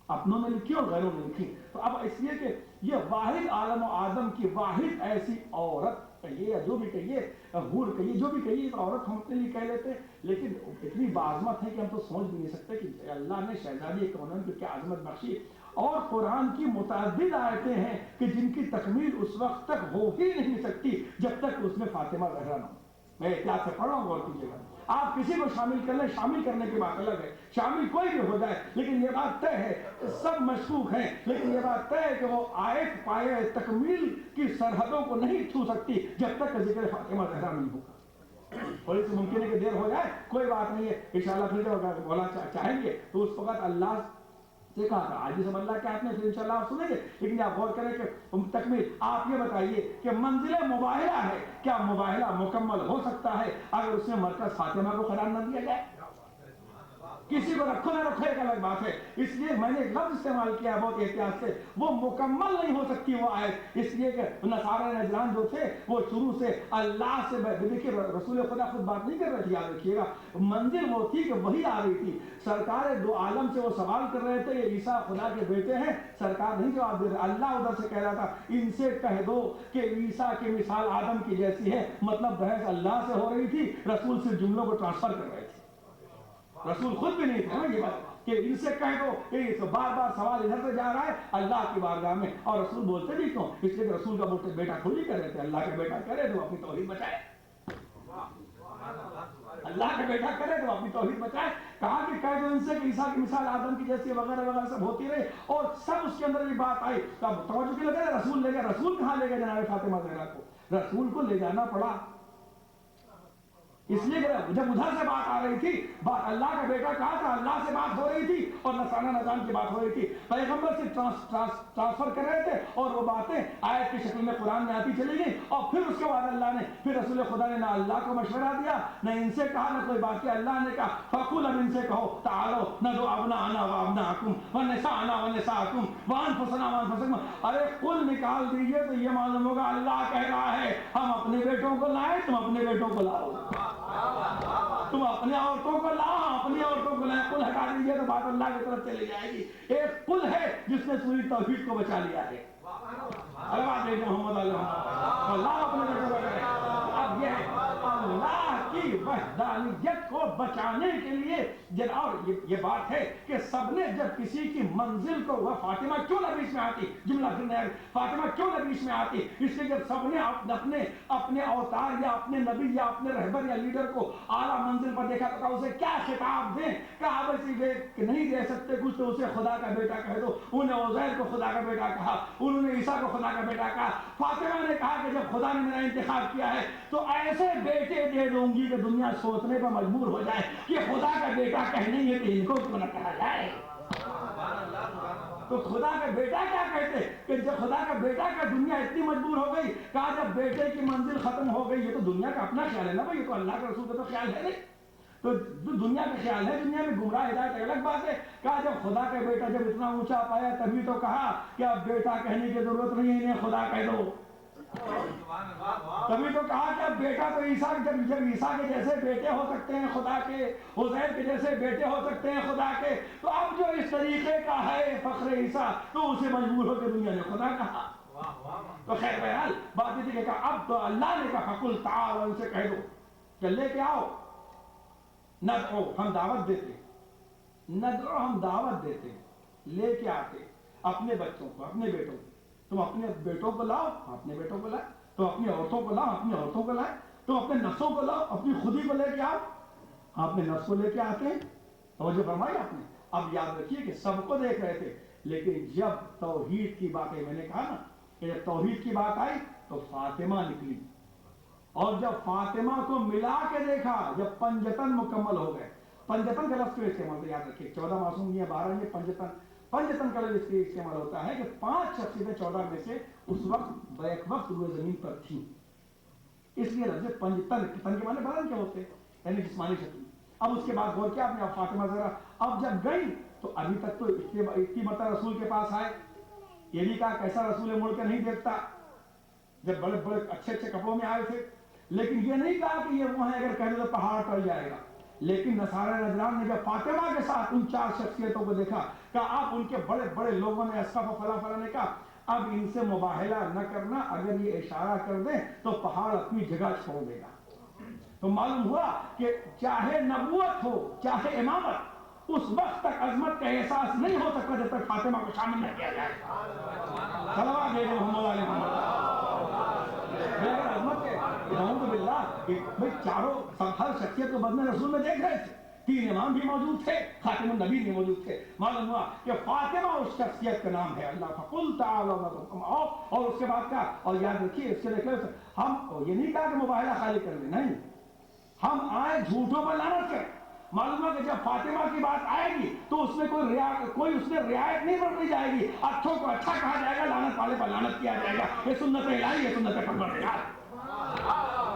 اپنوں میں لکھی اور غیروں میں لکھی. تو اب اس لیے کہ یہ واحد عالم و آدم کی واحد ایسی عورت کہیے یا جو بھی کہیے، حور کہیے، جو بھی کہیے، عورت ہم اپنے لیے کہہ لیتے ہیں، لیکن اتنی بعظمت ہے کہ ہم تو سوچ بھی نہیں سکتے کہ اللہ نے شہزادی کونین کو کیا عظمت بخشی. اور قرآن کی متعدد آیتیں ہیں کہ جن کی تکمیل اس وقت تک ہو ہی نہیں سکتی جب تک اس میں فاطمہ زہرا نہ ہو. میں احتیاط سے پڑھ رہا ہوں، غور کیجیے گا. آپ کسی کو شامل کر لیں، شامل کرنے کی بات الگ ہے، شامل کوئی بھی ہو جائے، لیکن یہ بات طے ہے سب مشکوک ہیں، لیکن یہ بات طے ہے کہ وہ آیت پائے تکمیل کی سرحدوں کو نہیں چھو سکتی جب تک کہ ذکر فاطمہ زہرا نہیں ہوگا. تھوڑی سی ممکن ہے کہ دیر ہو جائے، کوئی بات نہیں ہے، انشاءاللہ پھر جب بولا چاہیں گے تو اس وقت اللہ سے کہا تھا آج سب اللہ کے ہاتھ میں، پھر انشاءاللہ آپ سنیں گے. لیکن آپ غور کریں کہ تکمیل، آپ یہ بتائیے کہ منزل مباہلہ ہے، کیا مباہلہ مکمل ہو سکتا ہے اگر اس میں مرکز فاطمہ کو قرار نہ دیا جائے؟ کسی کو رکھو نہ رکھو ایک الگ بات ہے. اس لیے میں نے ایک لفظ استعمال کیا بہت احتیاط سے, وہ مکمل نہیں ہو سکتی وہ آیت, اس لیے کہ نصارہ نجران جو تھے وہ شروع سے اللہ سے, دیکھیے رسول خدا خود بات نہیں کر رہے تھے, یاد رکھیے گا منزل وہ تھی کہ وہی آ رہی تھی. سرکار دو عالم سے وہ سوال کر رہے تھے یہ عیسیٰ خدا کے بیٹے ہیں, سرکار نہیں جواب دے رہے, اللہ ادھر سے کہہ رہا تھا ان سے کہہ دو کہ عیسیٰ کی مثال آدم کی جیسی ہے. مطلب بحث اللہ سے ہو رہی تھی, رسول صرف جملوں کو ٹرانسفر کر رہے تھے, رسول خود بھی نہیں تھا یہ بات کہ ان سے کہہ دو کہ بار بار سوال ادھر سے جا رہا ہے اللہ کی بارگاہ میں, اور رسول بولتے بھی کیوں, اس لیے کہ رسول کا بولتے بیٹا تھوڑی کر رہے تھے, اللہ کا بیٹا کرے تو اپنی توحید بچائے, اللہ کا بیٹا کرے تو اپنی توحید بچائے. کہا کہ کہہ دو ان سے کہ عیسیٰ کی مثال آدم کی جیسی وغیرہ وغیرہ سب ہوتی رہے, اور سب اس کے اندر یہ بات آئی. تب توجہ کی لگا رسول لے گئے, رسول کہاں لے گئے جناب فاطمہ زہرا کو, رسول کو لے جانا پڑا اس لیے کہ جب ادھر سے بات آ رہی تھی, بات اللہ کا بیٹا کہا تھا, اللہ سے بات ہو رہی تھی اور نصارہ نظام کی بات ہو رہی تھی, پیغمبر سے ٹرانسفر کر رہے تھے, اور وہ باتیں آیت کی شکل میں قرآن میں آتی چلی گئی. اور پھر اس کے بعد اللہ نے, پھر رسول خدا نے نہ اللہ کو مشورہ دیا نہ ان سے کہا نہ کوئی بات کیا, اللہ نے کہا فقل, اب ان سے کہو تعالو ندعو ابناءنا وابناءکم ونساءنا ونساءکم وانفسنا وانفسکم. ارے قل نکال دیجئے تو یہ معلوم ہوگا اللہ کہہ رہا ہے ہم اپنے بیٹوں کو لائیں, تم اپنے بیٹوں کو لاؤ, تم اپنے عورتوں کو لاؤ, اپنی عورتوں کو لائیں. قل ہٹا دیجئے تو بات اللہ کی طرف چلی جائے گی. ایک قل ہے جس نے پوری توحید کو بچا لیا ہے. محمد اللہ اپنے بیٹوں کو کرے. اب یہ اللہ کی وحدانیت کو بچانے کے لیے اور یہ بات ہے کہ سب نے جب کسی کی منزل کو, وہ فاطمہ کیوں نہ بیچ میں آتی, جملہ فاطمہ کیوں نہ بیچ میں آتی, اس لیے جب سب نے اپنے اوتار یا اپنے نبی یا اپنے رہبر یا لیڈر کو اعلیٰ منزل پر دیکھا تو اسے کیا خطاب دیں, کہا ویسے نہیں دے سکتے کچھ تو اسے خدا کا بیٹا کہہ دو. انہیں عزیر کو خدا کا بیٹا کہا, انہوں نے عیسیٰ کو خدا کا بیٹا کہا. فاطمہ نے کہا کہ جب خدا نے میرا انتخاب کیا ہے تو ایسے بیٹے دے دوں گی کہ دنیا سوچنے پر مجبور ہو جائے کہ خدا کا بیٹا کہنے یہ کہ ان کو کیوں نہ کہا جائے. تو خدا کا بیٹا کیا کہتے کہ جب خدا کا بیٹا کا دنیا اتنی مجبور ہو گئی, کہا جب بیٹے کی منزل ختم ہو گئی, یہ تو دنیا کا اپنا خیال ہے نا بھائی, یہ تو اللہ کے رسول کا تو خیال ہے نہیں, تو دنیا کا خیال ہے, دنیا میں گمراہ ہدایت الگ بات ہے. کہا جب خدا کا بیٹا جب اتنا اونچا پایا تبھی تو کہا کہ اب بیٹا کہنے کی ضرورت نہیں ہے, انہیں خدا کہہ دو. تبھی تو کہا کہ اب بیٹا تو عیسیٰ, جب عیسیٰ کے جیسے بیٹے ہو سکتے ہیں خدا کے, عزیر کے جیسے بیٹے ہو سکتے ہیں خدا کے, تو اب جو اس طریقے کا ہے فخر عیسیٰ تو اسے مجبور ہو کے دنیا نے خدا کہا. تو خیر بہرحال بات یہ تھی کہ اب تو اللہ نے کہا فقل تعالوا, ان سے کہہ دو کہ لے کے آؤ, ندعو ہم دعوت دیتے, ندعو ہم دعوت دیتے, لے کے آتے اپنے بچوں کو, اپنے بیٹوں کو. تم اپنے بیٹوں کو لاؤ, اپنے بیٹوں کو لائے, تم اپنی عورتوں کو لاؤ, اپنی عورتوں کو لائے, تم اپنے نفسوں کو لاؤ, اپنی خودی کو لے کے آؤ. اپنے نفس کو لے کے آتے ہیں, توجہ فرمائی آپ نے. اب یاد رکھیے کہ سب کو دیکھ رہے تھے, لیکن جب توحید کی باتیں, میں نے کہا نا کہ جب توحید کی بات آئی تو فاطمہ نکلی, اور جب فاطمہ کو ملا کے دیکھا, جب پنجتن مکمل ہو گئے, پنجتن کا لفظ کیوں استعمال ہے, یاد رکھیے 14 معصوم یا 12 میں پنجتن کا لفظ اس لیے استعمال ہوتا ہے کہ 5 شخصیتیں 14 میں سے اس وقت بیک وقت روئے زمین پر تھیں, اس لیے لفظ پنجتن, تن کے معنی بدن کے ہوتے یعنی جسمانی شکل. اب اس کے بعد غور کیا آپ نے, اب فاطمہ زہرا اب جب گئی تو ابھی تک تو اتنی مرتبہ رسول کے پاس آئے, یہ بھی کہا کیسا رسول مڑ کے نہیں دیکھتا, جب بڑے بڑے اچھے کپڑوں میں آئے تھے, لیکن یہ نہیں کہا کہ یہ وہ ہے اگر کہہ دو تو پہاڑ ٹل جائے گا. لیکن نصارہ نجران نے جب فاطمہ کے ساتھ ان 4 شخصیتوں کو دیکھا, کہا آپ ان کے بڑے بڑے لوگوں نے اسقف و فلاں نے کہا اب ان سے مباہلہ نہ کرنا, اگر یہ اشارہ کر دیں تو پہاڑ اپنی جگہ چھوڑ دے گا. تو معلوم ہوا کہ چاہے نبوت ہو چاہے امامت, اس وقت تک عظمت کا احساس نہیں ہو سکتا جب تک فاطمہ کو شامل نہ کیا جائے. صلوات دے محمد علیہ محمد. عظمت کے الحمد للہ بھائی چاروں ہر شخصیت کو بدن رسول میں دیکھ رہے تھے, 3 امام بھی موجود تھے, خاتم النبی بھی موجود تھے. معلوم ہوا کہ فاطمہ اس شخصیت کا نام ہے. اللہ فقل تعالوا ندعو, اور اس کے بعد کہا, اور یاد رکھیے اس کے دیکھے ہم یہ نہیں کہا کہ مباہلہ خالی کر لیں, نہیں, ہم آئے جھوٹوں پر لعنت کریں. معلوم ہے کہ جب فاطمہ کی بات آئے گی تو اس میں کوئی اس میں رعایت نہیں برتی جائے گی, اچھوں کو اچھا کہا جائے گا, لعنت والے پر لعنت کیا جائے گا. یہ سنت الہی ہے, سنت پروردگار.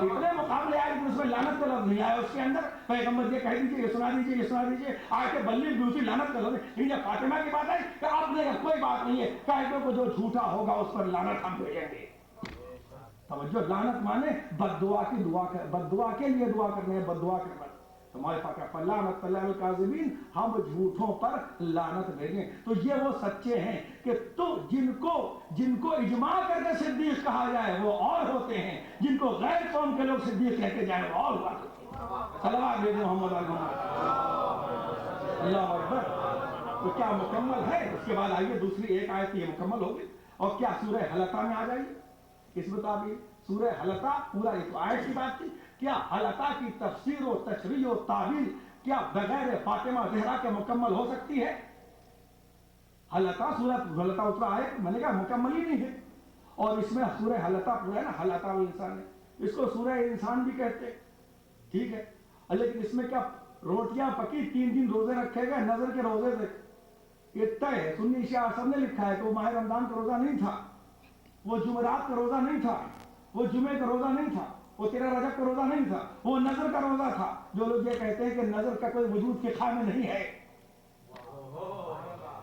اتنے مقابلے آئے کہ اس میں لعنت کا لفظ نہیں آیا اس کے اندر. پیغمبر یہ کہہ دیجیے، یہ سنا دیجیے، یہ سنا دیجیے. آئے کہ بلی دوسری لعنت کا لفظ. لیکن جب فاطمہ کی بات آئی کہ آپ نے کوئی بات نہیں ہے، قائدوں کو جو جھوٹا ہوگا اس پر لعنت ہم بھیجیں گے. توجہ، لعنت مانے بد دعا کی دعا، بد دعا کے لیے دعا کرنے، بد دعا کرنا. تمہارے فاقہ لعنت اللہ الکاذبین، ہم جھوٹوں پر لعنت بھیجیں. تو یہ وہ سچے ہیں کہ تو جن کو اجماع کر کے صدیق کہا جائے وہ اور ہوتے ہیں، جن کو غیر قوم کے لوگ صدیق کہتے جائیں وہ اور ہوا کرتے ہیں. صلوات بھیجو محمد اللہ اکبر. تو کیا مکمل ہے؟ اس کے بعد آئیے دوسری ایک آیت یہ مکمل ہوگی. اور کیا سورہ حلقہ میں آ جائیے اس مطابق. سورہ حلقہ پورا ایک آیت کی بات تھی. کیا حلقہ کی تفسیر و تشریح و تعبیر کیا بغیر فاطمہ زہرا کے مکمل ہو سکتی ہے؟ حلقہ سورہ حلقہ اترا ہے، میں نے کہا مکمل ہی نہیں ہے. اور اس میں سورہ حلقہ پورا ہے نا، حلقہ الانسان ہے، اس کو سورہ انسان بھی کہتے ہیں. ٹھیک ہے، لیکن اس میں کیا روٹیاں پکی، 3 دن روزے رکھے گئے نظر کے روزے سے. یہ طے ہے، سنی شیعہ سب نے لکھا ہے کہ وہ ماہ رمضان کا روزہ نہیں تھا، وہ جمعرات کا روزہ نہیں تھا، وہ جمعے کا روزہ نہیں تھا، وہ 13 رجب کا روزہ نہیں تھا، وہ نظر کا روزہ تھا. جو لوگ یہ کہتے ہیں کہ نظر کا کوئی وجود فقہ میں نہیں ہے،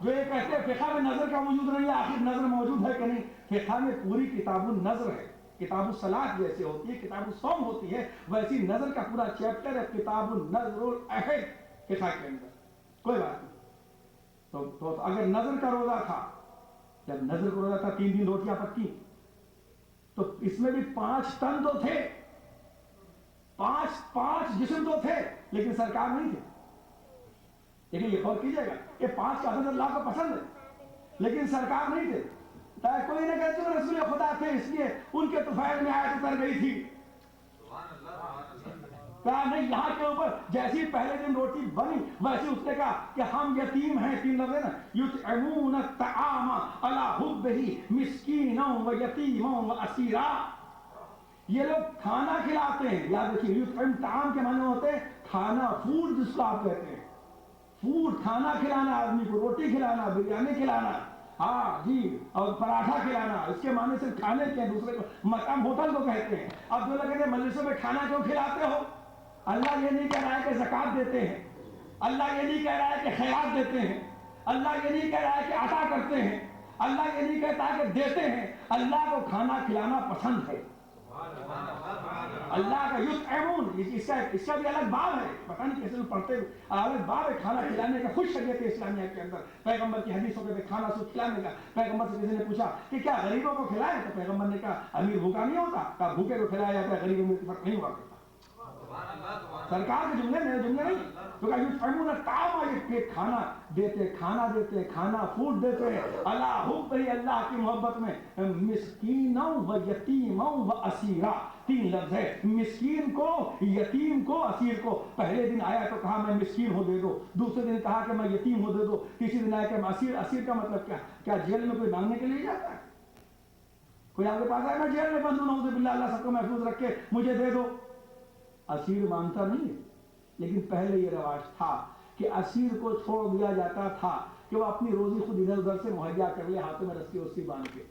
جو یہ کہتے ہیں فقہ میں نظر کا وجود نہیں ہے، آخر نظر موجود ہے کہ نہیں؟ فقہ میں پوری کتاب النظر ہے. کتاب الصلاۃ جیسے ہوتی ہے، کتاب الصوم ہوتی ہے، ویسی نظر کا پورا چیپٹر ہے کتاب النظر الاحد فقہ کے اندر. کوئی بات نہیں. تو اگر نظر کا روزہ تھا، جب نظر کا روزہ تھا 3 دن روٹیاں پکی، تو اس میں بھی 5 تن تو تھے، 5 جسم تو تھے، لیکن سرکار نہیں تھے. لیکن یہ غور کیجئے گا، یہ 5 کا عدد اللہ کو پسند ہے، لیکن سرکار نہیں تھے. کوئی نہ کہتے ہیں رسول خدا تھے اس لیے ان کے طفیل میں آیت اتر گئی تھی. کہا نہیں، یہاں کے اوپر جیسی پہلے دن روٹی بنی ویسی اس نے کہا کہ ہم یتیم ہیں. 3 لفظ ہے نا، یطعمون الطعام علی حبہ مسکینا و یتیما و اسیرا. یہ لوگ کھانا کھلاتے ہیں. یاد رکھیے، یطعم طعام کے معنی ہوتے ہیں کھانا، فوڈ جس کو آپ کہتے ہیں. فوڈ، کھانا کھلانا، آدمی کو روٹی کھلانا، بریانی کھلانا، ہاں جی، اور پراٹھا کھلانا. اس کے معنی صرف کھانے کے، دوسرے کو مقام ہوٹل کو کہتے ہیں. اب جو لوگ کہتے ہیں مجلسوں میں کھانا کیوں کھلاتے ہو؟ اللہ یہ نہیں کہہ رہا ہے کہ زکات دیتے ہیں، اللہ یہ نہیں کہہ رہا ہے کہ خیرات دیتے ہیں، اللہ یہ نہیں کہہ رہا ہے کہ عطا کرتے ہیں، اللہ یہ نہیں کہتا ہے کہ دیتے ہیں. اللہ کو کھانا کھلانا پسند ہے. اللہ کا یطعمون، اس کا بھی الگ باب ہے، پتہ نہیں کیسے پڑھتے ہوئے الگ باب ہے کھانا کھلانے کا. خوش شریعت اسلامیہ کے اندر پیغمبر کی حدیثوں کے کھانا سب کھلانے کا. پیغمبر سے کسی نے پوچھا کہ کیا غریبوں کو کھلائے؟ تو پیغمبر نے کہا امیر بھوکا نہیں ہوتا، کہا بھوکے کو کھلایا جاتا ہے، غریبوں میں فرق نہیں ہوا کرتا. سرکار کے جملے، میرے جملے نہیں. تو کہا یطعمون الطعام، یہ کھانا دیتے، کھانا دیتے، کھانا فوڈ دیتے ہیں علی حبہ، اللہ کی محبت میں، مسکینا و یتیما و اسیرا. 3 لفظ ہے، مسکین کو، یتیم کو، اسیر کو. پہلے دن آیا تو کہا میں مسکین ہوں دے دو، دوسرے دن کہا کہ میں یتیم ہوں دے دو، تیسرے دن آیا کہ میں اسیر. اسیر کا مطلب کیا جیل میں کوئی مانگنے کے لیے جاتا ہے؟ کوئی آپ کے پاس آئے میں جیل میں بند ہوں، نعوذ باللہ، اللہ سب کو محفوظ رکھے، مجھے دے دو. اسیر مانگتا نہیں ہے. لیکن پہلے یہ رواج تھا کہ اسیر کو چھوڑ دیا جاتا تھا کہ وہ اپنی روزی خود ادھر ادھر سے مہیا کر لے، ہاتھوں میں رسی وسی باندھ کے،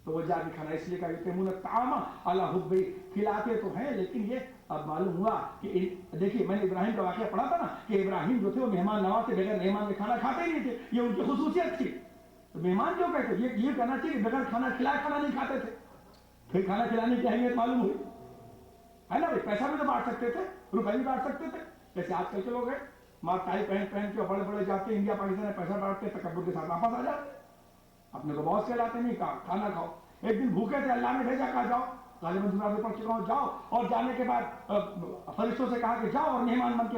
تو وہ جا کے کھانا. اس لیے کہا یطعمون الطعام علی حبہ، کھلاتے تو ہیں. لیکن یہ اب معلوم ہوا کہ دیکھیے، میں نے ابراہیم کا واقعہ پڑھا تھا نا کہ ابراہیم جو تھے وہ مہمان نواز تھے، بغیر مہمان کے کھانا کھاتے ہی نہیں تھے. یہ ان کی خصوصیت تھی. مہمان کیوں کہتے؟ یہ کہنا چاہیے کہ بغیر کھانا کھلائے کھانا نہیں کھاتے تھے. پھر کھانا کھلانے کی اہمیت معلوم ہوئی ہے نا. پیسہ بھی تو بانٹ سکتے تھے، روپے بھی بانٹ سکتے تھے. جیسے آج کل کے لوگ ہیں، ماں ٹائی پہن کے بڑے بڑے جاتے ہیں انڈیا پاکستان میں، پیسہ بانٹتے، تکبر کے ساتھ واپس آ جاتے. اپنے کو باس کہلاتے نہیں، کہا کھانا کھاؤ. ایک دن بھوکے تھے، اللہ نے بھیجا، کہا جاؤ، غالباً دوسرا پڑھ چکا ہوں، جاؤ. اور جانے کے بعد فرشتوں سے کہا کہ جاؤ اور مہمان بن کے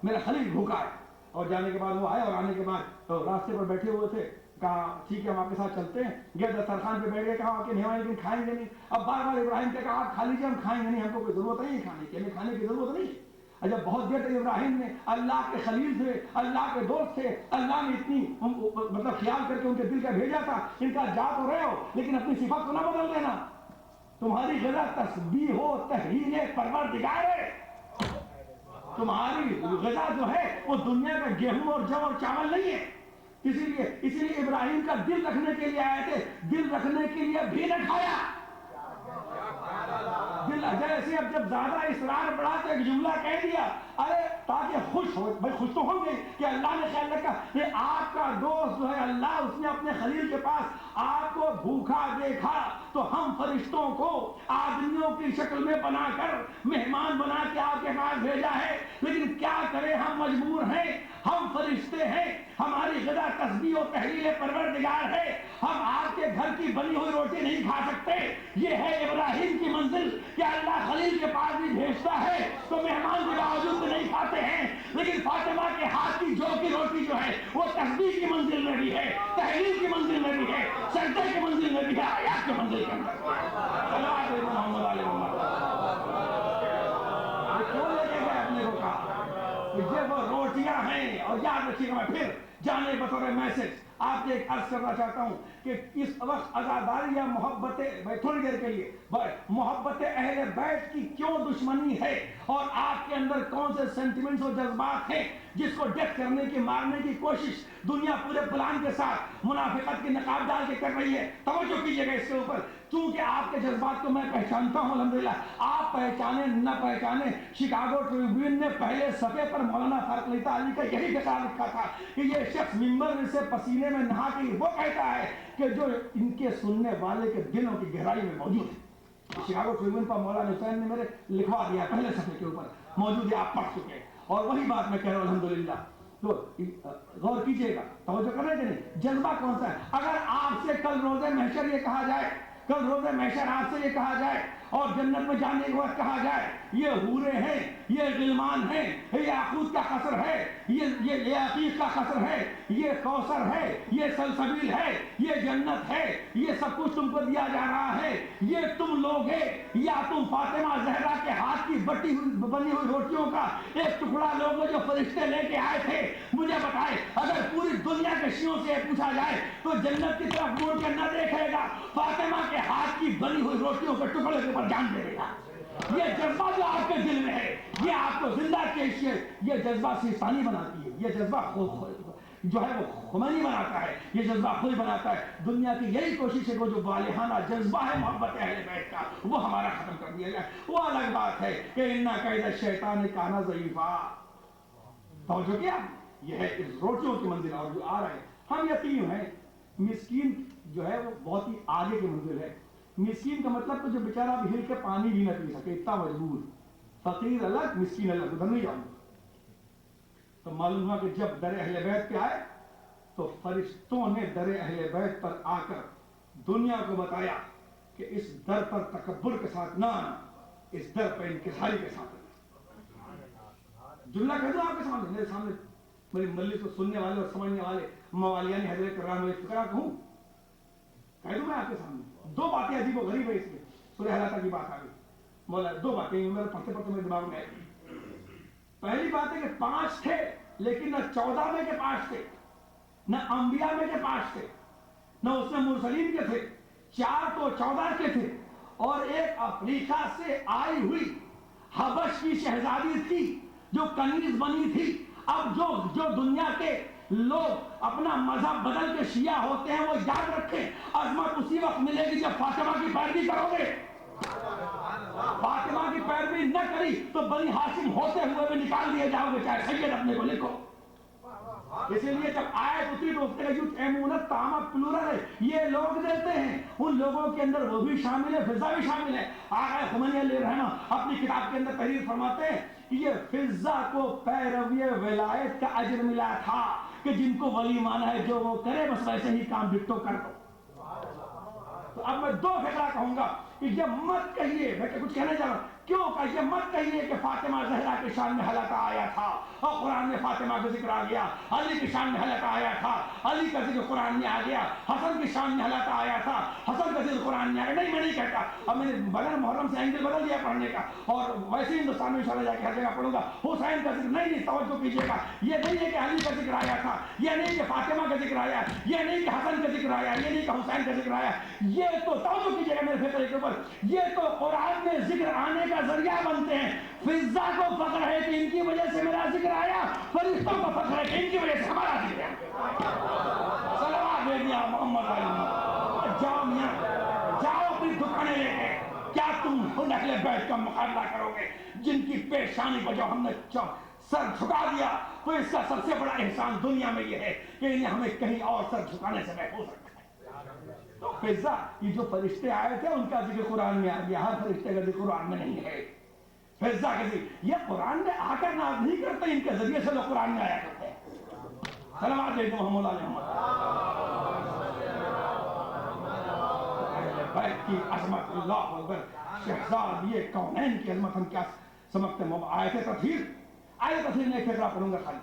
میرا خلیل بھوکا ہے. اور جانے کے بعد وہ آئے، اور آنے کے بعد راستے پر بیٹھے ہوئے تھے. کہا ٹھیک ہے ہم آپ کے ساتھ چلتے ہیں. گئے دسترخوان پہ بیٹھ گئے، کہا کہ مہمان لیکن کھائیں گے نہیں. اب بار بار ابراہیم سے کہا آپ کھا لیجیے، ہم کھائیں گے نہیں، ہم کو کوئی ضرورت نہیں ہے کھانے کی، ہمیں کھانے کی ضرورت نہیں. جب بہت دیر تک ابراہیم نے، اللہ کے خلیل تھے، اللہ کے دوست تھے، اللہ نے اتنی مطلب خیال کر کے ان کے دل کا بھیجا تھا، ان کا جا تو رہے ہو لیکن اپنی صفت کو نہ بدل دینا. تمہاری غذا تسبیح و تحلیل پروردگار ہے. تمہاری غذا جو ہے وہ دنیا کا گیہوں اور جو اور چاول نہیں ہے. اسی لیے ابراہیم کا دل رکھنے کے لیے آئے تھے. دل رکھنے کے لیے بھی نہ کھایا، دل جیسے اب جب زیادہ اصرار بڑھا تو ایک جملہ کہہ دیا، ارے تاکہ خوش ہو، بھائی خوش تو ہوں گے کہ اللہ نے خیال رکھا کہ آپ کا دوست جو ہے اللہ، اس نے اپنے خلیل کے پاس آپ کو بھوکا دیکھا تو ہم فرشتوں کو آدمیوں کی شکل میں بنا کر مہمان بنا کے آپ کے پاس بھیجا ہے، لیکن کیا کریں ہم مجبور ہیں، ہم فرشتے ہیں، ہماری غذا تسبیح و تحلیل پروردگار ہے، ہم آپ کے گھر کی بنی ہوئی روٹی نہیں کھا سکتے۔ یہ ہے ابراہیم کی منزل کہ اللہ خلیل کے پاس بھی بھیجتا ہے تو مہمان کے باوجود نہیں کھاتے ہیں، لیکن فاطمہ کے ہاتھ کی جو کی روٹی جو ہے وہ تسبیح کی منزل میں بھی ہے، تحلیل کی منزل میں بھی ہے، سجدے کی منزل میں بھی ہے، آیات کی منزل کے اندر صلوات محمد علیہ محمد۔ کیوں لے کے گئے اپنے کو کہا کہ یہ وہ روٹیاں ہیں؟ اور یاد رکھیے گا، میں پھر جانے بطور میسج آپ سے ایک عرض کرنا چاہتا ہوں کہ اس وقت عزاداری یا محبت، تھوڑی دیر کے لیے محبت اہل بیت کی کیوں دشمنی ہے اور آپ کے اندر کون سے سینٹیمنٹس اور جذبات ہیں جس کو ڈیتھ کرنے کی، مارنے کی کوشش دنیا پورے پلان کے ساتھ منافقت کی نقاب ڈال کے کر رہی ہے۔ توجہ کیجیے گا اس کے اوپر، کیونکہ آپ کے جذبات کو میں پہچانتا ہوں الحمدللہ، آپ پہچانے نہ پہچانے، شکاگو ٹریبیون نے پہلے صفحے پر مولانا فاروق علی تعالی کا یہی ذکر لکھا تھا کہ یہ شخص ممبر سے پسینے میں نہا کے وہ کہتا ہے کہ جو ان کے سننے والے کے دلوں کی گہرائی میں موجود ہے۔ شکاگو ٹریبیون پر مولانا حسین نے میرے لکھوا دیا، پہلے صفحے کے اوپر موجود ہے، آپ پڑھ چکے، اور وہی بات میں کہہ رہا ہوں الحمدللہ۔ تو غور کیجئے گا، توجہ کر رہے کہ نہیں، جذبہ کون سا ہے؟ اگر آپ سے کل روز محشر یہ کہا جائے، کل روز محشر آپ سے یہ کہا جائے اور جنت میں جانے کے وقت کہا جائے یہ حورے ہیں، یہ غلمان ہیں، یہ یاقوت کا قصر ہے، یہ عقیق کا قصر ہے، یہ کوثر ہے، یہ سلسبیل ہے، یہ جنت ہے، یہ سب کچھ تم کو دیا جا رہا ہے، یہ تم لوگ ہے یا تم فاطمہ زہرا کے ہاتھ کی بنی ہوئی روٹیوں کا ایک ٹکڑا لوگ جو فرشتے لے کے آئے تھے؟ مجھے بتائے، اگر پوری دنیا کے شیعوں سے پوچھا جائے تو جنت کی طرف مڑ کے نہ دیکھے گا، فاطمہ کے ہاتھ کی بنی ہوئی روٹیوں کے ٹکڑے کے اوپر جان دے گا۔ یہ جذبہ جو آپ کے دل میں ہے یہ آپ کو زندہ کیشیے، یہ جذبہ سیستانی بناتی ہے، یہ جذبہ جو ہے وہ خمینی بناتا ہے، یہ جذبہ خود بناتا ہے۔ دنیا کی یہی کوشش ہے کہ جو والہانہ جذبہ ہے محبت اہل بیت کا وہ ہمارا ختم کر دیا جائے۔ وہ الگ بات ہے کہ اِنَّ کَیْدَ الشَّیْطَانِ کَانَ ضَعِیفًا۔ توجہ کیا؟ یہ ہے اس روٹیوں کی منزل، اور جو آ رہے ہیں ہم یتیم ہیں، مسکین جو ہے وہ بہت ہی آگے کی منزل ہے۔ مسکین کا مطلب تو جو بیچارہ اب ہل کے پانی بھی نہ پی سکے، اتنا مجبور، فقیر الگ مسکین الگ، ادھر نہیں جاؤں گا۔ تو معلوم ہوا کہ جب در اہل بیت پہ آئے تو فرشتوں نے در اہل بیت پر آ کر دنیا کو بتایا کہ اس در پر تکبر کے ساتھ نہ آنا، اس در پر انکساری کے ساتھ آنا۔ جملہ کہہ دوں آپ کے سامنے، میرے سامنے میری مجلس کو سننے والے اور سمجھنے والے موالیان حضرت کرام علیہ فکرہ کہوں، کہہ دوں میں آپ کے سامنے دو باتیں عجیب و غریب ہے اس میں۔ سورہ حلاقہ کی بات آ گئی، مولا دو باتیں میرے پڑھتے پڑھتے میرے دماغ میں آئی۔ پہلی بات ہے کہ 5 تھے لیکن نہ 14 میں کے 5 تھے، نہ انبیاء میں کے 5 تھے، نہ اس میں مرسلین کے تھے، 4 تو 14 کے تھے، اور ایک افریقہ سے آئی ہوئی حبش کی شہزادی تھی جو کنیز بنی تھی۔ اب جو دنیا کے لوگ اپنا مذہب بدل کے شیعہ ہوتے ہیں وہ یاد رکھیں عظمت اسی وقت ملے گی جب فاطمہ کی پیروی کرو گے۔ فاطمہ کی پیروی نہ کری تو بنی ہاشم ہوتے ہوئے بھی نکال دیے جاؤ گے، چاہے سید اپنے کو لکھو۔ اسی لیے جب آیت اتری تو اس نے یطعمون الطعام پلورل ہے، یہ لوگ دیتے ہیں، ان لوگوں کے اندر وہ بھی شامل ہے، فضہ بھی شامل ہے۔ آقا خمینی علیہ الرحمہ اپنی کتاب کے اندر تحریر فرماتے ہیں کہ یہ فضہ کو پیروی ولایت کا اجر ملا تھا کہ جن کو ولی مانا ہے جو وہ کرے بس ویسے ہی کام ڈٹو کر دو۔ تو اب میں 2 فقرہ کہوں گا کہ یہ مت کہیے، میں کچھ کہنے جا رہا ہوں، کیوں کہ یہ مت کہیے کہ فاطمہ زہرا کی شان میں حلقہ آیا تھا اور قرآن میں فاطمہ کا ذکر آ گیا، علی کی شان میں حلقہ آیا تھا، علی کا ذکر قرآن میں آ گیا، حسن کی شان میں حلقہ آیا تھا، حسن کا ذکر قرآن میں آ گیا۔ نہیں، میں نہیں کہتا، اب میں نے بغیر محرم سے اینگل بدل دیا پڑھنے کا، اور ویسے ہی ہندوستان میں انشاءاللہ جا کے ہر جگہ پڑھوں گا حسین کا ذکر۔ نہیں، توجہ کیجیے گا، یہ نہیں ہے کہ علی کا ذکر آیا تھا، یہ نہیں کہ فاطمہ کا ذکر آیا، یہ نہیں کہ حسن کا ذکر آیا، یہ نہیں کہ حسین کا ذکر آیا، یہ تو توجہ کیجیے گا میرے فکر کے اوپر، یہ تو قرآن میں ذکر آنے کا ذریعہ بنتے ہیں۔ فضہ کو فخر ہے کہ ان کی وجہ سے میرا ذکر آیا، فرشتوں کو فخر ہے کہ ان کی وجہ سے ہمارا ذکر آیا۔ صلوات بھیجیا محمد علیہ۔ جاؤ میاں، جاؤ اپنی دکانیں لے کے، کیا تم اہل بیت کا مقابلہ کرو گے جن کی پیشانی کو جو ہم نے سر جھکا دیا؟ تو اس کا سب سے بڑا احسان دنیا میں یہ ہے کہ انہیں ہمیں کہیں اور سر جھکانے سے محفوظ رکھا ہے۔ تو فضا یہ جو فرشتے آئے تھے ان کا ذکر قرآن میں آ گیا، ہر فرشتے کا ذکر قرآن میں نہیں ہے۔ فضا کا ذکر یہ قرآن میں آ کر ناز نہیں کرتے، ان کے ذریعے سے لوگ قرآن میں آیا کرتے ہیں۔ سلامات دے دو محمد علیہ محمد بیت کی عظمت، اللہ اکبر، شہزاد یہ کونین کی عظمت ہم کیا سمجھتے ہیں؟ آیت تفسیر میں ایک فقرہ پڑھوں گا خالی،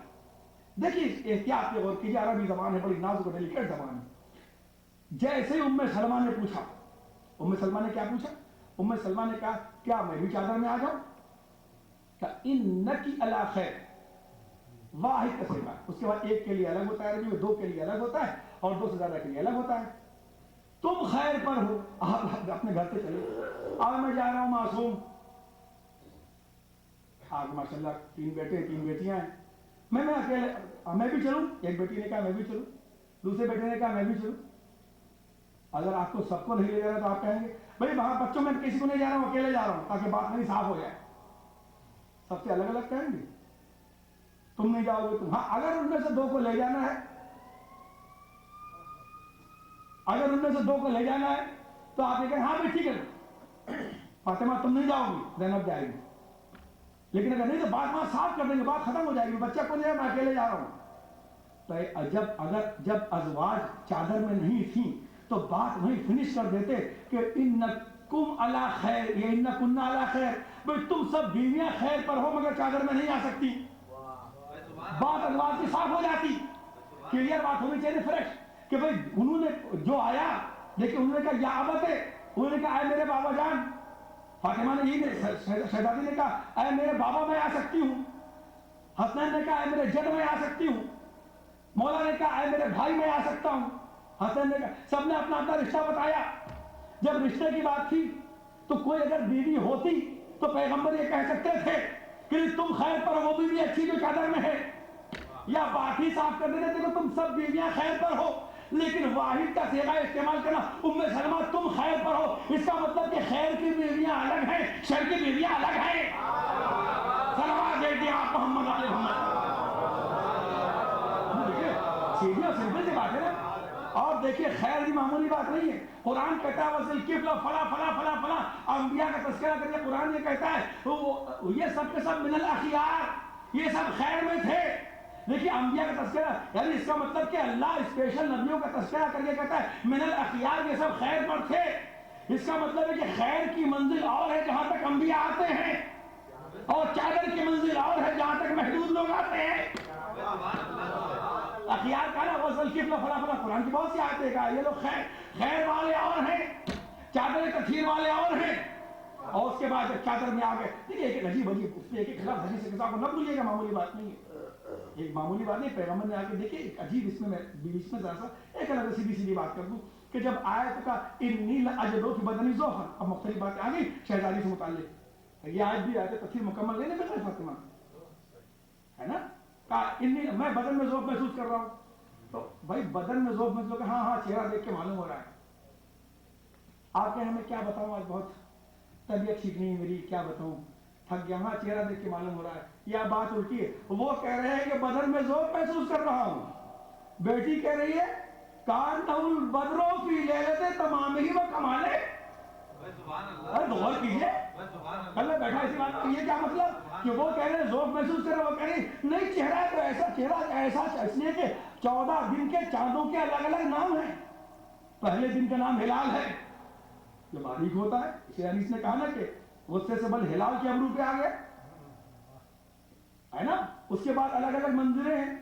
دیکھیے احتیاط سے غور کیجیے، عربی زبان ہے، بڑی نازک و ڈیلیکیٹ زبان ہے۔ جیسے ام سلمہ نے پوچھا، ام سلمہ نے کیا پوچھا؟ ام سلمہ نے کہا کیا میں بھی چادر میں آ جاؤں؟ کہ انکی علی خیر، واحد کا صیغہ، اس کے بعد ایک کے لیے الگ ہوتا ہے عربی میں، دو کے لیے الگ ہوتا ہے اور دو سے زیادہ کے لیے الگ ہوتا ہے۔ تم خیر پر ہو، آپ اپنے گھر سے چلے، آج میں جا رہا ہوں معصوم، آج ماشاءاللہ 3 بیٹے 3 بیٹیاں ہیں، میں اکیلے، میں بھی چلوں؟ ایک بیٹی نے کہا میں بھی چلوں، دوسرے بیٹے نے کہا میں بھی چلوں۔ اگر آپ کو سب کو نہیں لے جا رہا تو آپ کہیں گے بھائی وہاں بچوں میں کسی کو نہیں جا رہا ہوں، اکیلے جا رہا ہوں تاکہ بات میری صاف ہو جائے۔ سب سے الگ الگ کہیں گے، تم نہیں جاؤ گے تم، ہاں اگر ان میں سے 2 کو لے جانا ہے، اگر ان میں سے 2 کو لے جانا ہے تو آپ یہ کہیں ہاں بھی ٹھیک ہے فاطمہ تم نہیں جاؤ گی، زینب جائے گی، لیکن اگر نہیں تو بات وہاں صاف کر دیں گے، بات ختم ہو جائے گی، بچہ کو نہیں ہے میں اکیلے جا رہا ہوں۔ تو جب ازواج چادر میں نہیں تھیں تو بات وہیں فنش کر دیتے کہ انکم علی خیر، یا انکن علی خیر، بھئی تم سب بیویاں خیر پر ہو مگر چادر میں نہیں آ سکتی، بات ازواج کی صاف ہو جاتی، کلیئر بات ہونی چاہیے، فریش، کہ بھئی انہوں نے جو آیا لیکن انہوں نے کہا یا ابتے، انہوں نے کہا اے میرے بابا جان، فاطمہ نے یہ شہزادی نے کہا اے میرے بابا میں آ سکتی ہوں، حسنین نے کہا اے میرے جد میں آ سکتی ہوں، مولا نے کہا اے میرے بھائی میں آ سکتا ہوں، حسن نے کہا، سب نے اپنا اپنا رشتہ بتایا۔ جب رشتے کی بات تھی تو کوئی اگر بیوی ہوتی تو پیغمبر یہ کہہ سکتے تھے کہ تم خیر پر ہو، وہ بیوی اچھی جو چادر میں ہے، یا بات ہی صاف کر دیتے کہ تم سب بیویاں خیر پر ہو، لیکن واحد کا صیغہ استعمال کرنا، ام سلمہ تم خیر پر ہو، اس کا مطلب کہ خیر کی بیویاں الگ ہیں، شر کی بیویاں الگ ہیں۔ صلوات دے دیا آپ محمد علیہ محمد۔ سیدھی اور سمپل سی بات ہے نا، اور دیکھیے خیر بھی معمولی بات نہیں ہے، قرآن کہتا ہے وَذِلْ كِفْلَ فلا فلا فلا فلا، انبیاء کا تذکرہ کریے، قرآن یہ کہتا ہے یہ سب کے سب من الاخیار، یہ سب خیر میں تھے۔ دیکھیے انبیاء کا تذکرہ، یعنی اس کا مطلب کہ اللہ اسپیشل نبیوں کا تذکرہ کر کے کہتا ہے من الاخیار، یہ سب خیر پر تھے، اس کا مطلب ہے کہ خیر کی منزل اور ہے جہاں تک انبیاء آتے ہیں، اور چادر کی منزل اور ہے جہاں تک محدود لوگ آتے ہیں۔ اخیار کا نا وصل کفل فلا فلا، قرآن کی بہت سی آیتیں کہا یہ لوگ خیر والے اور ہیں، چادر تطہیر والے اور ہیں، اور اس کے بعد جب چادر میں آ گئے، دیکھیے ایک عجیب اس میں ایک خلاف حدیث کے کو نہ بھولیے گا، معمولی بات نہیں ہے، ایک معمولی بات نہیں، پیغمبر نے آ کے دیکھیے ایک عجیب اس میں بیچ میں ذرا سا ایک الگ سیدھی بات کر دوں کہ جب آیت کا انی لاجدو فی بدنی ضعفا، اب مختلف باتیں آ گئی شہزادی سے متعلق، یہ آیت بھی آیت تفسیر مکمل نہیں ہے فاطمہ ہے نا، میں بدن میں ذوق محسوس کر رہا ہوں، تو بھائی بدن میں ذوق محسوس ہاں ہاں چہرہ دیکھ کے معلوم ہو رہا ہے، آپ کے ہمیں کیا بتاؤں، آج بہت طبیعت ٹھیک نہیں ہے میری، کیا بتاؤں، تھک گیا، ہاں چہرہ دیکھ کے معلوم ہو رہا ہے، یا بات الٹی ہے، وہ کہہ رہے ہیں کہ بدن میں ذوق محسوس کر رہا ہوں، بیٹی کہہ رہی ہے کان البدرو فی لیلت تمام ہی و کمالے، غور کیجیے، کل میں بیٹھا اسی بات، یہ کیا مطلب کہ وہ کہہ رہے ہیں ذوق محسوس کر رہے ہیں، وہ کہہ رہے ہیں نہیں چہرہ تو ایسا، چہرہ ایسا اس لیے کہ 14 دن کے چاندوں کے الگ الگ نام ہیں، پہلے دن کا نام ہلال ہے جو باریک ہوتا ہے، اسے حدیث نے کہا نا کہ غصے سے بل ہلال کے ابرو پہ آ گیا ہے نا، اس کے بعد الگ الگ منظریں ہیں،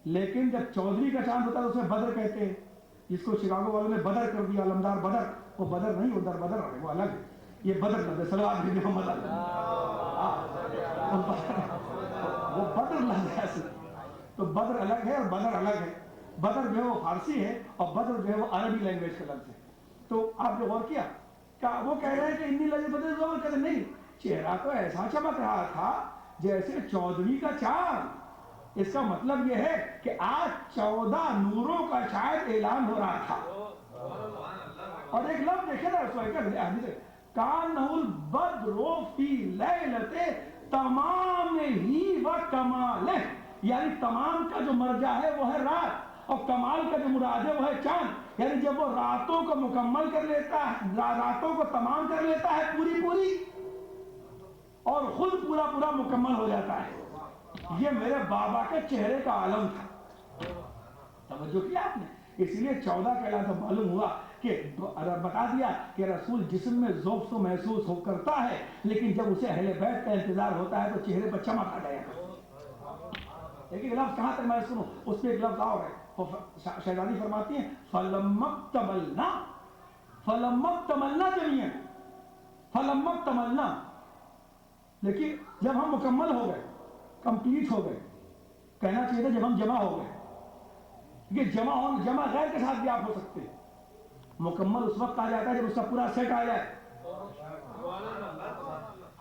لیکن جب 14ویں کا چاند ہوتا ہے اسے بدر کہتے ہیں، جس کو شکاگو والوں نے بدر کر دیا، علمدار بدر، وہ بدر نہیں، وہ در بدر ہے، وہ الگ ہے، یہ بدر لفظ ہے، صلوات علی محمد، وہ بدر لفظ ہے اصل، تو بدر الگ ہے اور بدر الگ ہے، بدر جو ہے وہ فارسی ہے اور بدر جو ہے وہ عربی لینگویج کا لفظ ہے، تو آپ نے غور کیا کہ وہ کہہ رہے ہیں کہ انی لگے بدر زور کہتے نہیں، چہرہ تو ایسا چمک رہا تھا جیسے 14ویں کا چاند، اس کا مطلب یہ ہے کہ آج 14 نوروں کا شاید اعلان ہو رہا تھا، اور ایک لفظ دیکھے نا کانہ البدر فی لیلۃ تمام ہی و کمالہ، یعنی تمام کا جو مرجع ہے وہ ہے رات، اور کمال کا جو مراد ہے وہ ہے چاند، یعنی جب وہ راتوں کو مکمل کر لیتا ہے، راتوں کو تمام کر لیتا ہے پوری پوری، اور خود پورا پورا مکمل ہو جاتا ہے۔ یہ میرے بابا کے چہرے کا عالم تھا، توجہ کیا آپ نے؟ اس لیے 14 کا اعلان تو معلوم ہوا کہ بتا دیا کہ رسول جسم میں ذوق تو محسوس ہو کرتا ہے، لیکن جب اسے اہل بیت کا انتظار ہوتا ہے تو چہرے پر چمک آ جائے گا۔ لیکن لفظ کہاں تک میں سنوں، اس پہ ایک لفظ اور ہے، شہزادی فرماتی ہیں فَلَمَّا اكْتَمَلْنَا جَمِيعًا، فَلَمَّا اكْتَمَلْنَا، لیکن جب ہم مکمل ہو گئے، کمپلیٹ ہو گئے، کہنا چاہیے تھا جب ہم جمع ہو گئے، یہ جمع غیر کے ساتھ بھی آپ ہو سکتے ہیں۔ مکمل اس وقت آ جاتا ہے جب اس کا پورا سیٹ آ جائے۔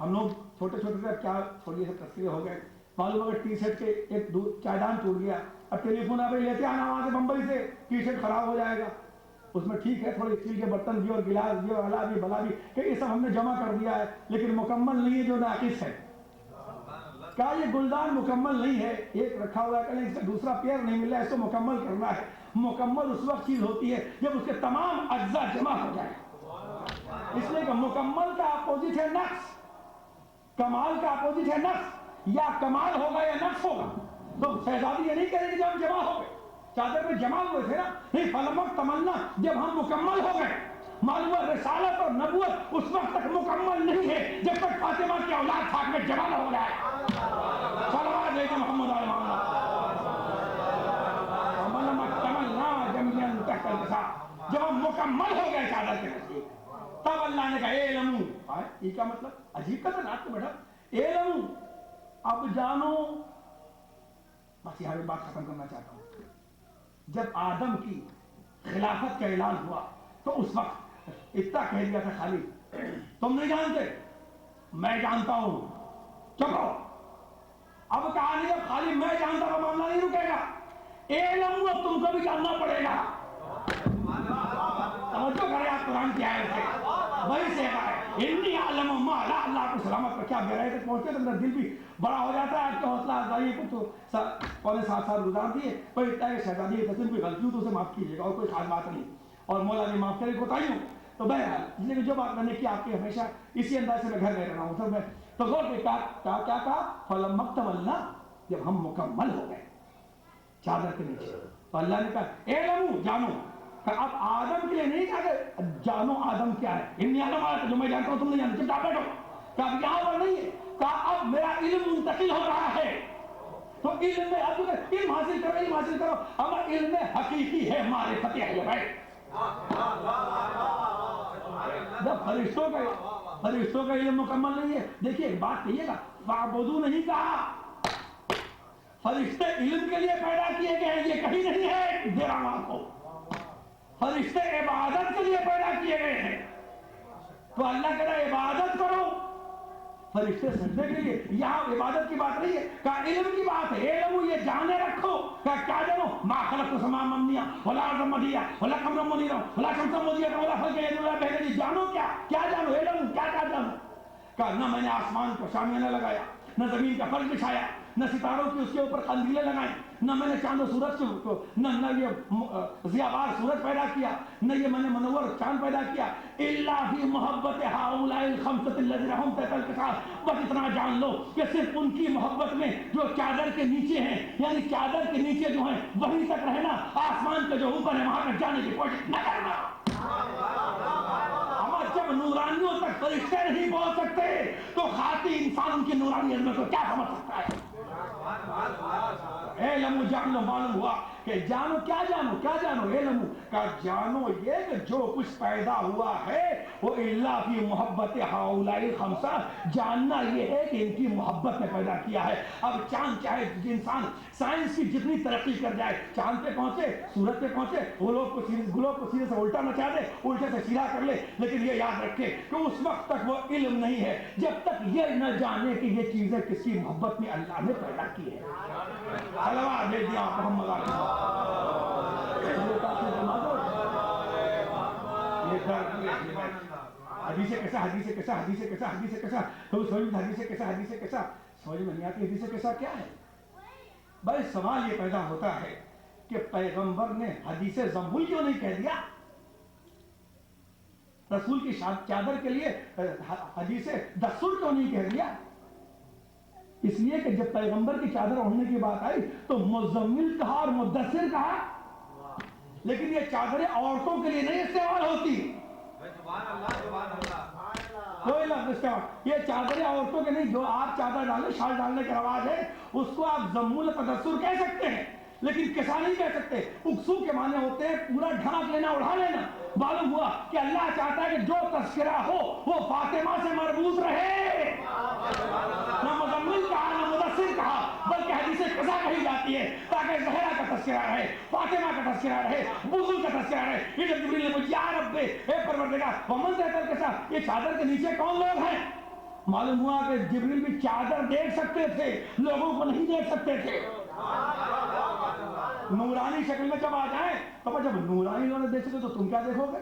ہم لوگ چھوٹے چھوٹے کیا تھوڑی سی تصویریں ہو گئے، معلوم اگر ٹی شرٹ کے ایک چائدان ٹوٹ گیا، اب ٹیلی فون آپ لیتے آنا وہاں سے بمبئی سے، ٹی شرٹ خراب ہو جائے گا، اس میں ٹھیک ہے تھوڑے اسٹیل کے برتن بھی اور گلاس بھی اور الا بھی بلا بھی کہ یہ سب ہم نے جمع کر دیا ہے، لیکن مکمل نہیں ہے جو ناقص ہے۔ کہا یہ گلدان مکمل نہیں ہے، ایک رکھا ہوا ہے کہ اس کا دوسرا پیر نہیں ملا ہے، اس کو مکمل کرنا ہے۔ مکمل اس وقت چیز ہوتی ہے جب اس کے تمام اجزاء جمع ہو جائے، اس لیے کہ مکمل کا اپوزٹ ہے نقص، کمال کا اپوزٹ ہے نقص، یا کمال ہوگا یا نقص ہوگا۔ تو شہزادی یہ نہیں کہہ رہے کہ جب ہم جمع ہو گئے، چادر میں جمع ہوئے تھے نا، نہیں فَلَمَّا اكْتَمَلْنَا، جب ہم مکمل ہو گئے۔ معلوم ہے رسالت اور نبوت اس وقت تک مکمل نہیں ہے جب تک فاطمہ کی اولاد خاک میں جمع نہ ہو جائے۔ صلوات علیہ محمد علیہ محمد۔ فَلَمَّا اكْتَمَلْنَا جَمِيعًا تَحْتَ الْوِسَاءِ، جب ہم مکمل ہو گئے چادر کے نزدیک، تب اللہ نے کہا اعلموا، یہ کیا مطلب؟ عجیب کا رات کو بیٹھا، اعلموا، اب جانو، بس یہاں بات ختم کرنا چاہتا ہوں۔ جب آدم کی خلافت کا اعلان ہوا تو اس وقت اتنا کہہ دیا تھا خالی تم نہیں جانتے، میں جانتا ہوں، چپ رہو۔ اب کہانی اب خالی میں جانتا ہوں معاملہ نہیں رکے گا، علم اب تم کو بھی جاننا پڑے گا۔ توجہ کرے آپ قرآن کی آیت سے، وہی سے ہے انی اعلم ما لا، اللہ کو سلامت پر کیا گہرائی تک پہنچتے تو دل بھی بڑا ہو جاتا ہے۔ آپ کا حوصلہ افزائی کو تو پونے 7 سال گزار دیے، پر اتنا ہے شہزادی کی تصویر کوئی غلطی ہو تو اسے معاف کیجیے گا، اور کوئی خاص بات نہیں، اور مولا بھی معاف کرے کوتاہی ہوں۔ تو بہرحال اس لیے جو بات میں نے کی آپ کی ہمیشہ اسی انداز سے میں گھر رہ رہا ہوں سب میں، تو غور سے کیا کہا فَلَمَّا اكْتَمَلْنَا، جب ہم مکمل ہو گئے چادر کے نیچے، تو اللہ نے کہا اعلموا، جانو۔ اب آدم کے لیے نہیں کہا کہ جانو آدم کیا ہے، انی اعلم ما جو میں جانتا ہوں تم نہیں جانتے، چپ بیٹھو۔ کہا اب یہاں پر نہیں ہے، کہا اب میرا علم منتقل ہو رہا ہے، تو علم میں اب علم حاصل کرو، علم حاصل کرو، ہمارا علم حقیقی ہے معرفت اہل بیت۔ جب فرشتوں کا علم مکمل نہیں ہے، دیکھیے ایک بات کہیے گا، فَاعْبُدُوا نہیں کہا، فرشتے علم کے لیے پیدا کیے گئے ہیں، یہ کہیں نہیں ہے دیرانات کو، فرشتے عبادت کے لیے پیدا کیے گئے ہیں، تو اللہ کہہ رہا ہے عبادت کرو، فرشتے سجدے کے لیے، یہاں عبادت کی بات نہیں ہے، کہا علم کی بات ہے، علم یہ جانے رکھو، کہا کیا جانو، ما خلقت السماء مبنیہ ولا ارض مدیہ ولا قمر منیرا ولا شمس مضیہ ولا فلک یجری ولا بحر، جانو کیا جانو، علم کیا جانو، کہا نہ میں نے آسمان کو شامیانہ لگایا، نہ زمین کا فرش بچھایا، نہ ستاروں کی اس کے اوپر قندیلیں لگائیں، نہ میں نے چاند و سورج کو نہ یہ ضیابار سورج پیدا کیا، نہ یہ میں نے منور چاند پیدا کیا، الا فی محبت ہؤلاء الخمسۃ الذین هم تحت القصاص، بس اتنا جان لو کہ صرف ان کی محبت میں جو چادر کے نیچے ہیں، یعنی چادر کے نیچے جو ہیں وہیں تک رہنا، آسمان کے جو اوپر ہے وہاں تک جانے کی کوشش نہ کرنا۔ جب نورانیوں تک فرشتے نہیں پہنچ سکتے تو خاطی انسان ان کی نورانی علم کو کیا سمجھ سکتا ہے؟ علم جان لو، معلوم ہوا کہ جانو کیا جانو علم کا جانو یہ کہ جو کچھ پیدا ہوا ہے وہ الا فی محبت ہؤلاء الخمسہ، جاننا یہ ہے کہ ان کی محبت نے پیدا کیا ہے۔ اب چاند چاہے انسان سائنس کی جتنی ترقی کر جائے، چاند پہ پہنچے، سورج پہ پہنچے، گلوب کو سیدھے سے الٹا نہ چاہ دے، الٹے سے سیدھا کر لے، لیکن یہ یاد رکھے کہ اس وقت تک وہ علم نہیں ہے جب تک یہ نہ جانے کہ یہ چیزیں کس کی محبت میں اللہ نے پیدا کی ہے۔ صلوات دے دیا محمد علیہ حدیث کیسا حدیث کیسا حدیث کیسا حدیث کیسا، تو حدیث کیسا حدیث کیسا سمجھ میں نہیں آتی حدیث کیسا کیا ہے. بھائی سوال یہ پیدا ہوتا ہے کہ پیغمبر نے حدیث زنبل کیوں نہیں کہہ دیا؟ رسول کی چادر کے لیے حدیث دستور کیوں نہیں کہہ دیا؟ اس لیے کہ جب پیغمبر کی چادر اوڑھنے کی بات آئی تو مزمل کہا اور مدثر کہا، لیکن یہ چادریں عورتوں کے لیے نہیں استعمال ہوتی. کوئی لفظ استعمال، یہ چادریں عورتوں کے نہیں. جو آپ چادر ڈالیں، شال ڈالنے کا رواج ہے، اس کو آپ زمول تدثر کہہ سکتے ہیں، لیکن کسا نہیں کہہ سکتے. اکسو کے معنی ہوتے ہیں پورا ڈھانک لینا، اڑا لینا. معلوم ہوا کہ اللہ چاہتا ہے کہ جو تذکرہ ہو وہ فاطمہ سے مربوط رہے. نہ مزمل کہا نہ مدثر کہا، بلکہ حدیث قضا کہی جاتی ہے تاکہ زہرا کا تذکرہ رہے، فاطمہ کا تذکرہ رہے، بزرگ کا تذکرہ رہے. یہ جب جبریل نے پوچھا یا رب اے پروردگار ومن تحت القصا، یہ چادر کے نیچے کون لوگ ہیں؟ معلوم ہوا کہ جبریل بھی چادر دیکھ سکتے تھے، لوگوں کو نہیں دیکھ سکتے تھے. نورانی شکل میں جب آ جائیں تو جب نورانی لوگ دیکھ سکتے تو تم کیا دیکھو گے؟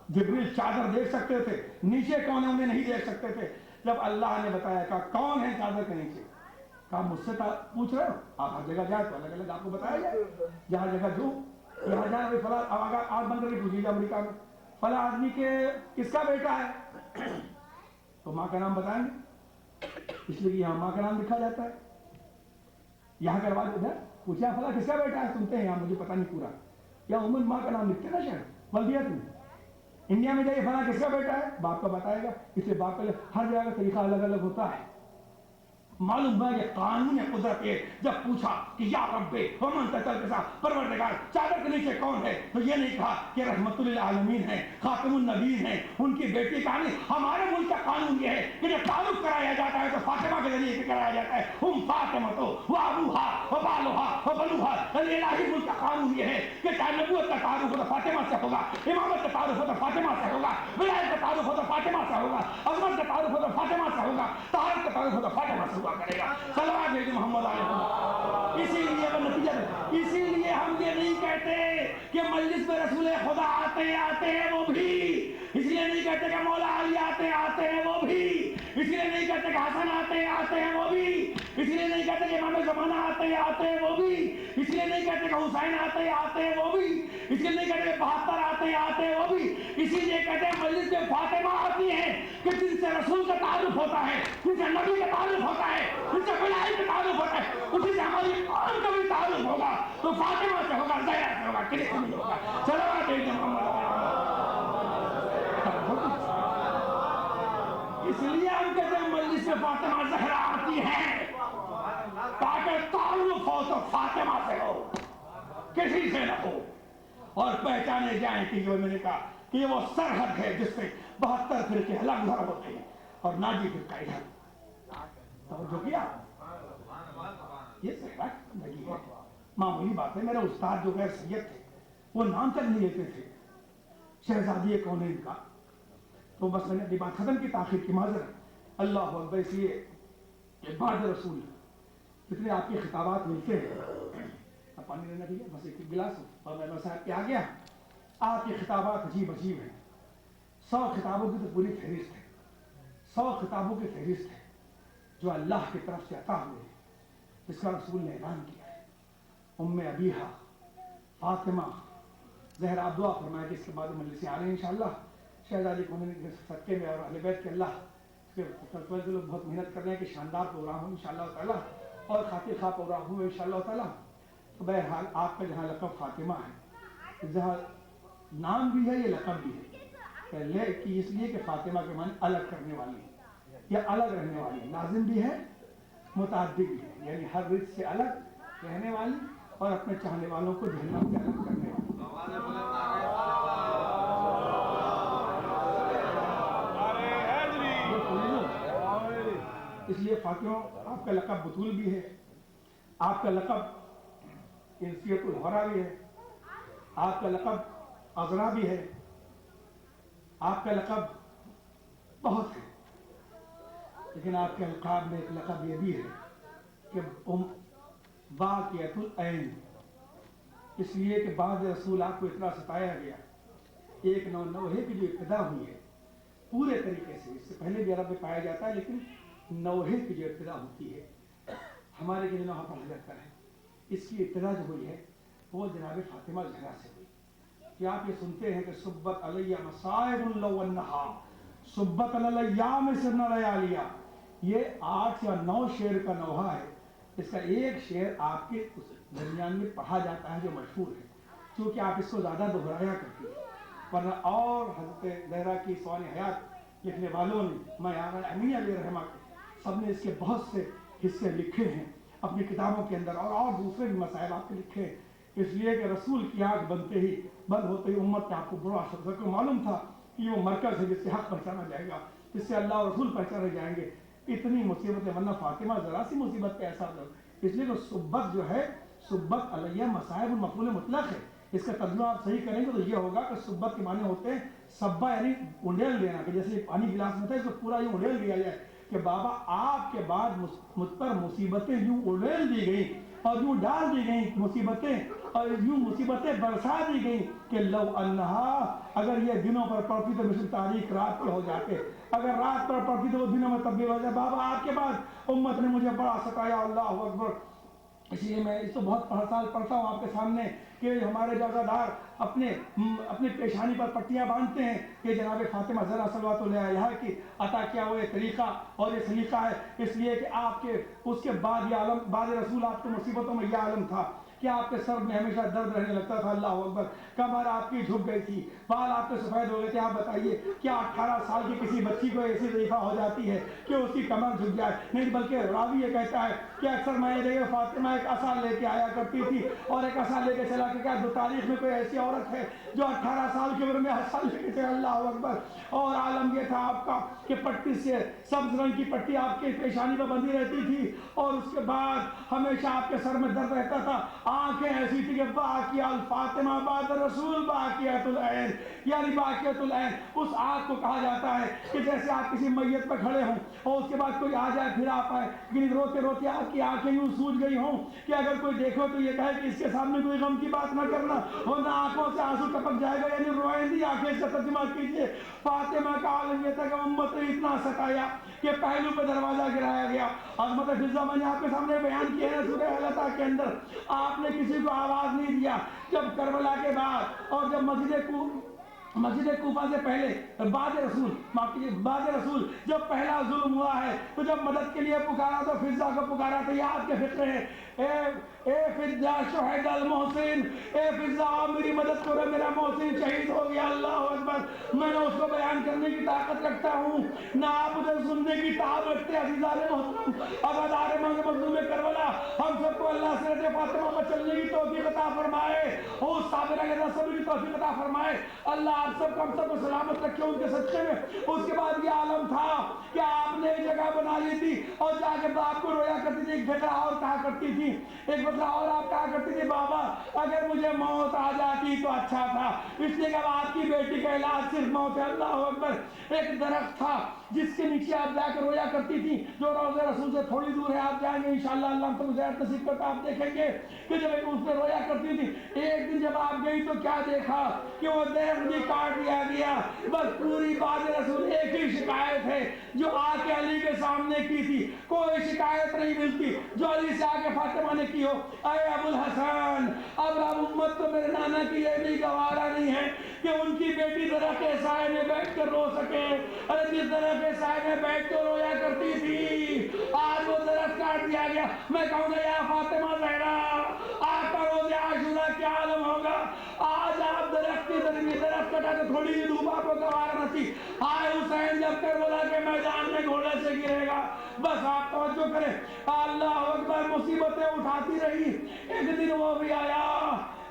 جبریل چادر دیکھ سکتے تھے، نیچے کون ہے انہیں نہیں دیکھ سکتے تھے. جب اللہ نے بتایا کہا کون ہے چادر کے نیچے، کہا مجھ سے پوچھ رہے ہو؟ آپ ہر جگہ جائے تو الگ الگ آپ کو بتایا جائے. جہاں جگہ جو یہاں جائیں فلاں آج بند کر کے پوچھیے امریکہ میں فلاں آدمی کے کس کا بیٹا ہے تو ماں کا نام بتائیں گے، اس لیے یہاں ماں کا نام لکھا جاتا ہے. یہاں کا رواج ادھر پوچھا فلاں کس کا بیٹا ہے، سنتے ہیں یہاں مجھے پتہ نہیں پورا، یا عموماً ماں کا نام لکھتے نا شاید بلدیت میں. انڈیا میں جائیے فلاں کس کا بیٹا ہے، باپ کا بتائے گا، اس لیے باپ کا ہر جگہ کا طریقہ الگ الگ ہوتا ہے. معلوم ہے یہ قانون قدرت ہے. جب پوچھا کہ یا رب ومن تحت القصا، پروردگار چادر کے نیچے کون ہے، تو یہ نہیں کہا کہ رحمت للعالمین ہے، خاتم النبیین ہے، ان کی بیٹی کا نہیں. ہمارے ملک کا قانون یہ ہے کہ جب تعارف کرایا جاتا ہے تو فاطمہ کے ذریعے سے کرایا جاتا ہے. ہم فاطمہ تو و ابوہا و بالوہا و بنوہا. الہی ملک کا قانون یہ ہے کہ چاہے نبوت کا تعارف ہو تو فاطمہ سے ہوگا، امامت کا تعارف ہو تو فاطمہ سے ہوگا، ولایت کا تعارف ہو تو فاطمہ سے ہوگا، عظمت کا تعارف ہو تو فاطمہ سے ہوگا، طہارت کا تعارف ہو تو فاطمہ سے ہوگا کرے گا. صلوات ہے محمد علیہ. اسی لیے وہ نتیجہ، اسی لیے ہم یہ نہیں کہتے کہ مجلس میں رسول خدا آتے ہیں وہ بھی، اس لیے نہیں کہتے کہ مولا علی آتے ہیں وہ بھی، اس لیے نہیں کہتے کہ حسن آتے ہیں وہ بھی، اس لیے نہیں کہتے کہ امام زمانہ آتے ہیں وہ بھی، اس لیے نہیں کہتے کہ حسین آتے ہیں وہ بھی، اس لیے نہیں کہتے کہ 72 آتے ہیں وہ بھی. اسی لیے کہتے ہیں مجلس میں فاطمہ آتی ہیں کہ جن سے رسول کا تعارف ہوتا ہے، جن سے نبی کا تعارف ہوتا ہے، جن سے خلائق کا تعارف ہوتا ہے، اسی سے ہماری قوم کا بھی تعارف ہوگا تو فاطمہ سے ہوگا، زہرا سے ہوگا، کسی سے نہیں ہوگا. صلوات ہے محمد. اس لیے ہم کہتے ہیں مجلس میں فاطمہ زہرا آتی ہے تاکہ تعارف ہو تو فاطمہ سے ہو، کسی سے نہ ہو، اور پہچانے جائیں کہ جو میں نے کہا کہ یہ وہ سرحد ہے جس سے 72 فرقے الگ الگ ہوتے ہیں اور ناجی فرقہ ادھر. توجہ کیا؟ یہ زہرا کی زندگی ہے. معمولی بات ہے. میرے استاد جو غیر سید تھے وہ نام تک نہیں لیتے تھے شہزادی کونین کا، تو بس میں نے اپنی بات ختم کی، تاخیر کی معذرت. اللہ اکبر. اس لیے کہ بعد رسول جتنے آپ کے خطابات ملتے ہیں، اب پانی لینا ٹھیک ہے، بس ایک گلاس اور میں صاحب کے آ گیا. آپ کے خطابات عجیب عجیب ہیں. 100 خطابوں کی تو پوری فہرست ہے، 100 خطابوں کی فہرست ہے جو اللہ کی طرف سے عطا ہوئے، جس کا رسول نے اعلان کیا ہے. ام ابیہا فاطمہ زہرا. آپ دعا فرمائے کہ اس کے بعد مجلس آ رہے ہیں انشاءاللہ. شہزادی کو انہوں نے صدقے میں اور اہل بیت کے اللہ کے لوگ بہت محنت کر رہے ہیں کہ شاندار پروگرام ہو انشاءاللہ تعالیٰ اور خاطر خواہ پروگرام ہو انشاءاللہ تعالیٰ. تو بہرحال آپ کا جہاں لقب فاطمہ ہے، جہاں نام بھی ہے یہ لقب بھی ہے، پہلے کہ اس لیے کہ فاطمہ کے معنی الگ کرنے والی یا الگ رہنے والی. لازم بھی ہے، متعدد بھی ہے، یعنی ہر رزق سے الگ رہنے والی اور اپنے چاہنے والوں کو جہنم سے الگ کرنے والی. اس لیے فاطمہ آپ کا لقب بطول بھی ہے، آپ کا لقب انسیت الحرا بھی ہے، آپ کا لقب عذرا بھی ہے، آپ کا لقب بہت ہے. لیکن آپ کے القاب میں ایک لقب یہ بھی ہے کہ واقعۃ العین، اس لیے کہ بعض رسول آپ کو اتنا ستایا گیا ایک نوحے کی جو ابتدا ہوئی ہے پورے طریقے سے، اس سے پہلے بھی عرب میں پایا جاتا ہے، لیکن نوحے کی جو ابتدا ہوتی ہے ہمارے جو نوحہ پڑھا جاتا ہے، اس کی ابتدا جو ہوئی ہے وہ جناب فاطمہ زہرا سے ہوئی. کہ آپ یہ سنتے ہیں کہ صبت علیہ مصائب لو انہا صبت علیہ سرنا لیالیا، یہ 8 یا 9 شعر کا نوحہ ہے. اس کا ایک شعر آپ کے درمیان میں پڑھا جاتا ہے جو مشہور ہے، کیونکہ آپ اس کو زیادہ دہرایا کرتے ہیں. ورنہ اور حضرت زہرا کی سوانح حیات لکھنے والوں نے، میں امین علیہ رحمہ سب نے اس کے بہت سے حصے لکھے ہیں اپنی کتابوں کے اندر، اور دوسرے بھی مسائل آپ کے لکھے ہیں. اس لیے کہ رسول کی آنکھ بند ہوتے ہی امت نے آپ کو برا سب کو معلوم تھا کہ وہ مرکز ہے جس سے حق پہچانا جائے گا، جس سے اللہ اور رسول پہچانے جائیں گے. اتنی مصیبتیں، ورنہ فاطمہ ذرا سی مصیبت پہ ایسا دو. اس لیے تو صبت جو ہے، صبت علیہ مصائب المفعول مطلق ہے. اس کا ترجمہ آپ صحیح کریں گے تو یہ ہوگا کہ صبت کے معنی ہوتے ہیں صبا یعنی انڈیل دینا، کہ جیسے پانی گلاس میں تھا اس کو پورا یوں انڈیل دیا جائے کہ بابا آپ کے بعد مجھ پر مصیبتیں یوں انڈیل دی گئیں اور یوں ڈال دی گئیں مصیبتیں، اور یوں مصیبتیں برسا دی گئیں کہ لو انہا، اگر یہ دنوں پر پڑتی تو مثل تاریخ رات کے ہو جاتے، اگر رات پر پڑتی تو وہ دنوں میں تبدیل ہو جائے. بابا آپ کے بعد امت نے مجھے بڑا ستایا. اللہ اکبر. اس لیے میں اس کو بہت سال پڑھتا ہوں آپ کے سامنے کہ ہمارے جوزادار اپنے پیشانی پر پٹیاں باندھتے ہیں کہ جناب فاطمہ زہرا صلوات اللہ علیہا کی عطا کیا وہ یہ طریقہ اور یہ سلیقہ ہے. اس لیے کہ آپ کے اس کے بعد یہ عالم، بعد رسول آپ کی مصیبتوں میں یہ عالم تھا کہ آپ کے سر میں ہمیشہ درد رہنے لگتا تھا. اللہ اکبر. کمر آپ کی جھک گئی تھی، بال آپ کے سفید ہو گئے تھے. آپ بتائیے کیا 18 سال کی کسی بچی کو ایسی ضعیفہ ہو جاتی ہے کہ اس کی کمر جھک جائے؟ نہیں، بلکہ راوی یہ کہتا ہے کہ اکثر میں یہ دیکھا فاطمہ ایک عصا لے کے آیا کرتی تھی اور ایک عصا لے کے چلا کے کیا تاریخ میں کوئی ایسی عورت ہے جو 18 سال کی عمر میں عصا لے کے چلا؟ اللہ اکبر. اور عالم یہ تھا آپ کا کہ پٹی سے سبز رنگ کی پٹی آپ کے پیشانی پر بندھی رہتی تھی اور اس کے بعد ہمیشہ آپ کے سر میں درد رہتا تھا. آنکھیں ایسی تھی کہ باقیہ الفاطمہ بعد رسول باقیۃ العین، یعنی باقیۃ العین. اس آنکھ کو کہا جاتا ہے کہ جیسے آپ کسی میت پہ کھڑے ہوں اور اس کے بعد کوئی آ جائے پھر آپ آئے، لیکن روتے روتے آپ کی آنکھیں یوں سوج گئی ہوں کہ اگر کوئی دیکھو تو یہ کہے کہ اس کے سامنے کوئی غم کی بات نہ کرنا ورنہ آنکھوں سے آنسو ٹپک جائے گا. یعنی روئندی آنکھیں. اس کا ترجمہ کیجیے. فاطمہ کا عالم یہ تھا کہ امت نے اتنا ستایا کہ پہلو پہ دروازہ گرایا گیا. عظمت فضا میں نے آپ کے سامنے بیان کیا ہے سورہ العطا کے اندر، آپ نے کسی کو آواز نہیں دیا. جب کربلا کے بعد اور جب مسجد کوفہ سے پہلے بعد رسول جب پہلا ظلم ہوا ہے تو جب مدد کے لیے پکارا تو فضا کو پکارا تو یاد کے فکرے ہیں اے فضا شہید المحسن، اے فضا میری مدد کرو، میرا محسن شہید ہو گیا. اللہ اکبر. میں نے اس کو بیان کرنے کی طاقت رکھتا ہوں نہ آپ ادھر سننے کی طاقت رکھتے. عزیزان محترم، عزادار مظلوم کربلا، ہم سب کو اللہ سیرت فاطمہ پر چلنے کی توفیق عطا فرمائے اور صابرہ کے صبر کی توفیق عطا فرمائے. اللہ آپ سب کو ہم سب کو سلامت رکھے ان کے صدقے میں. اس کے بعد یہ عالم تھا کہ آپ نے ایک جگہ بنا لی تھی اور جا کے باپ کو رویا کرتی تھی. ایک فکرہ اور کہا کرتی تھی، ایک فکرہ اور آپ کہا کرتی تھی، بابا اگر مجھے موت آ جاتی تو اچھا تھا، اس لیے کہ اب آپ کی بیٹی کا علاج صرف موت ہے. اللہ اکبر. ایک درخت تھا جس کے نیچے آپ جا کے رویا کرتی تھی جو روضہ رسول سے تھوڑی دور ہے. آپ جائیں گے انشاءاللہ، اللہ ہم سب زیارت نصیب کرتا. آپ دیکھیں گے کہ جب اس پہ رویا کرتی تھی. ایک دن جب آپ گئی تو کیا دیکھا کہ وہ درخت بھی کاٹ دیا گیا. بس پوری بات رسول ایک ہی شکایت ہے جو آ کے علی کے سامنے کی تھی، کوئی شکایت نہیں ملتی جو علی سے آ کے فاطمہ نے کی ہو. اے ابو الحسن، اب امت کو میرے نانا کی یہ بھی گوارا نہیں ہے کہ ان کی بیٹی درخت کے سائے میں بیٹھ کر رو سکے. ارے جس درخت کے سائے میں بیٹھ کر رویا کرتی تھی آج وہ درخت کاٹ دیا گیا. میں کہوں گا یا فاطمہ زہرا، آپ کا روز عاشورہ کیا عالم ہوگا. آج آپ درخت کی درخت کٹا تو تھوڑی سی دھوپ آپ کو گوارا نہ تھی. آئے حسین جب کربلا کے میدان میں گھوڑے سے گرے گا. بس آپ توجہ کریں. اللہ اکبر. مصیبتیں اٹھاتی رہی. ایک دن وہ بھی آیا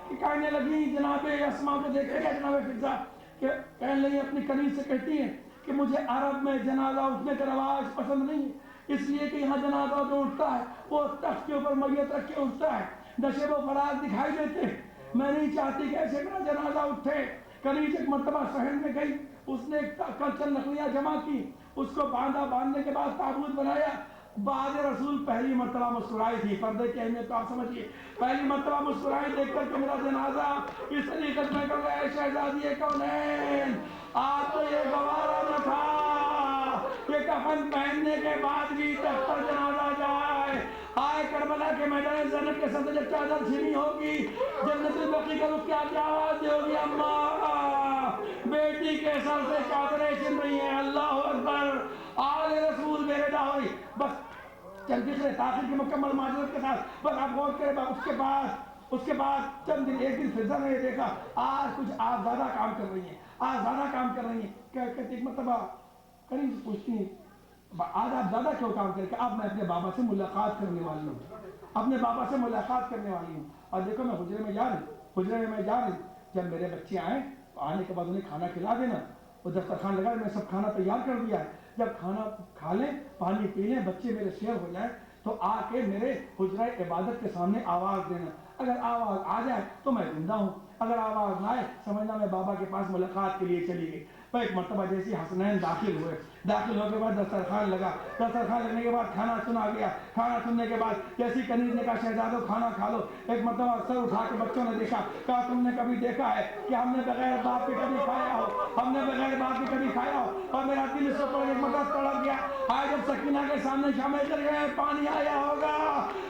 کہ کہنے لگی جناب اسماء کو دیکھے گا جناب فضا کہ کہنے لگی اپنی قریب سے کہتی ہیں کہ مجھے عرب میں جنازہ اٹھنے کا رواج پسند نہیں ہے، اس لیے کہ یہاں جنازہ جو اٹھتا ہے وہ تخت کے اوپر میت رکھ کے اٹھتا ہے، نشیب و فراز دکھائی دیتے ہیں. میں نہیں چاہتی کہ ایسے میرا جنازہ اٹھے. قریب ایک مرتبہ شہر میں گئی، اس نے چند لکڑیاں جمع کی، اس کو باندھنے کے بعد تابوت بنایا. بعد رسول پہلی مرتبہ مسکرائی تھی، پردے کی اہمیت تو آپ سمجھیے، پہلی مرتبہ مسکرائی دیکھ کر کہ میرا جنازہ اس طریقے سے کر گیا، شہزادی کونین آپ کو یہ گوارا نہ تھا کہ کفن پہننے کے بعد بھی تخت پر جنازہ جائے. آئے کربلا کے میدان زینب کے ساتھ جب چادر چھینی ہوگی، جنت البقیع کا رخ کیا آواز دے ہوگی، اماں بیٹی کے سر سے چادریں چھن رہی ہیں، اللہ اکبر، آل رسول میرے داوری. بس چند تیسرے تاخیر کی مکمل معذرت کے ساتھ بس آپ غور کریں. اس کے بعد چند دن، ایک دن فضا نے دیکھا آج کچھ آپ زیادہ کام کر رہی ہیں، آج زیادہ کام کر رہی ہیں. کہتے ایک مرتبہ قریب سے پوچھتی ہیں آج آپ زیادہ کیوں کام کریں؟ کہ اب میں اپنے بابا سے ملاقات کرنے والی ہوں، اپنے بابا سے ملاقات کرنے والی ہوں. اور دیکھو میں حجرے میں جا رہی، جب میرے بچے آئیں تو آنے کے بعد انہیں کھانا کھلا دینا. وہ دسترخوان لگا میں سب کھانا تیار کر دیا ہے، جب کھانا کھا لیں، پانی پی لیں، بچے میرے شیر ہو جائیں تو آ کے میرے حجرہ عبادت کے سامنے آواز دینا. اگر آواز آ جائے تو میں زندہ ہوں، اگر آواز نہ آئے سمجھنا میں بابا کے پاس ملاقات کے لیے چلی گئی. تو ایک مرتبہ جیسی حسنین داخل ہوئے کے بعد دسترخوان لگا، دسترخوان لگنے کے بعد کھانا سنا گیا. کھانا سننے کے بعد جیسی کنیز نے کہا شہزادو کھانا کھا لو. ایک مرتبہ سر اٹھا کے بچوں نے دیکھا، کہا تم نے کبھی دیکھا ہے کہ ہم نے بغیر باپ کے کبھی کھایا ہو؟ ہم نے بغیر باپ کے کبھی کھایا ہو؟ اور میرا دل اس وقت ایک مرتبہ تڑپ گیا. آئے جب سکینہ کے سامنے شامل کر گئے پانی آیا ہوگا،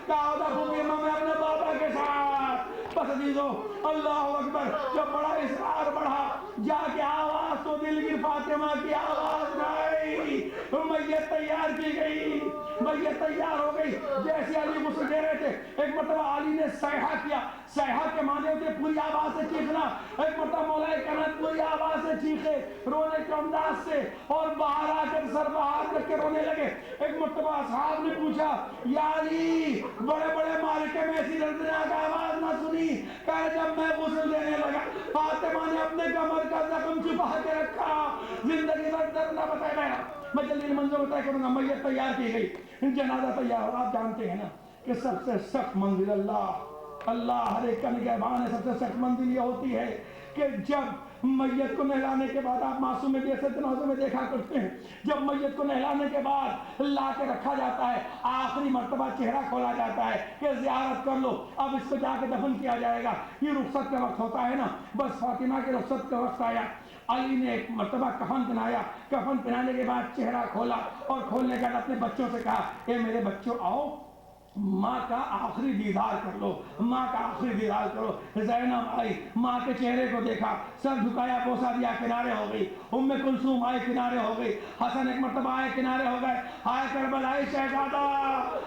کہا ہوگا پھوپھی میں اپنے بابا کے ساتھ. بس عزیزو اللہ اکبر، جب بڑا اصرار بڑھا، جا کے آواز تو دل کی فاطمہ کی آواز نہ آئی. میت تیار کی گئی، میت تیار ہو گئی. جیسے علی غسل دے رہے تھے ایک مرتبہ علی نے صیحہ کیا. صیحہ کے معنی ہوتے پوری آواز سے چیخنا. ایک مرتبہ مولا کائنات پوری آواز سے چیخے رونے کے انداز سے اور باہر آ کر سر باہر رکھ کے رونے لگے. ایک مرتبہ اصحاب نے پوچھا یا علی بڑے بڑے مالکے میں ایسی دردناک آواز نہ سنی؟ کہا جب میں غسل دینے لگا فاطمہ نے اپنے کمر کا زخم چھپا کے رکھا. زندگی بھر درد نہ بتائے گا. میں جلدی منظور بتایا کروں گا. میت تیار کی گئی، جنازہ تیار ہو. آپ جانتے ہیں نا کہ سب سے سخت منزل اللہ ہر ایک کا نگہبان ہے. سب سے سخت منزل یہ ہوتی ہے کہ جب میت کو نہلانے کے بعد، آپ معصوم جیسے جنازوں میں دیکھا کرتے ہیں، جب میت کو نہلانے کے بعد لا کے رکھا جاتا ہے، آخری مرتبہ چہرہ کھولا جاتا ہے کہ زیارت کر لو، اب اس کو جا کے دفن کیا جائے گا. یہ رخصت کا وقت ہوتا ہے نا. بس فاطمہ کے رخصت کا وقت آیا. علی نے ایک مرتبہ کفن پہنایا. کفن پہنانے کے بعد چہرہ کھولا اور کھولنے کے بعد اپنے بچوں سے کہا اے میرے بچوں آؤ ماں کا آخری دیدار کر لو، ماں کا آخری دیدار کرو. زینب آئی، ماں کے چہرے کو دیکھا، سر جھکایا، بوسا دیا، کنارے ہو گئی. ام کلثوم آئی، کنارے ہو گئی. حسن ایک مرتبہ آئے، کنارے ہو گئے. آئے کربلائی شہزادہ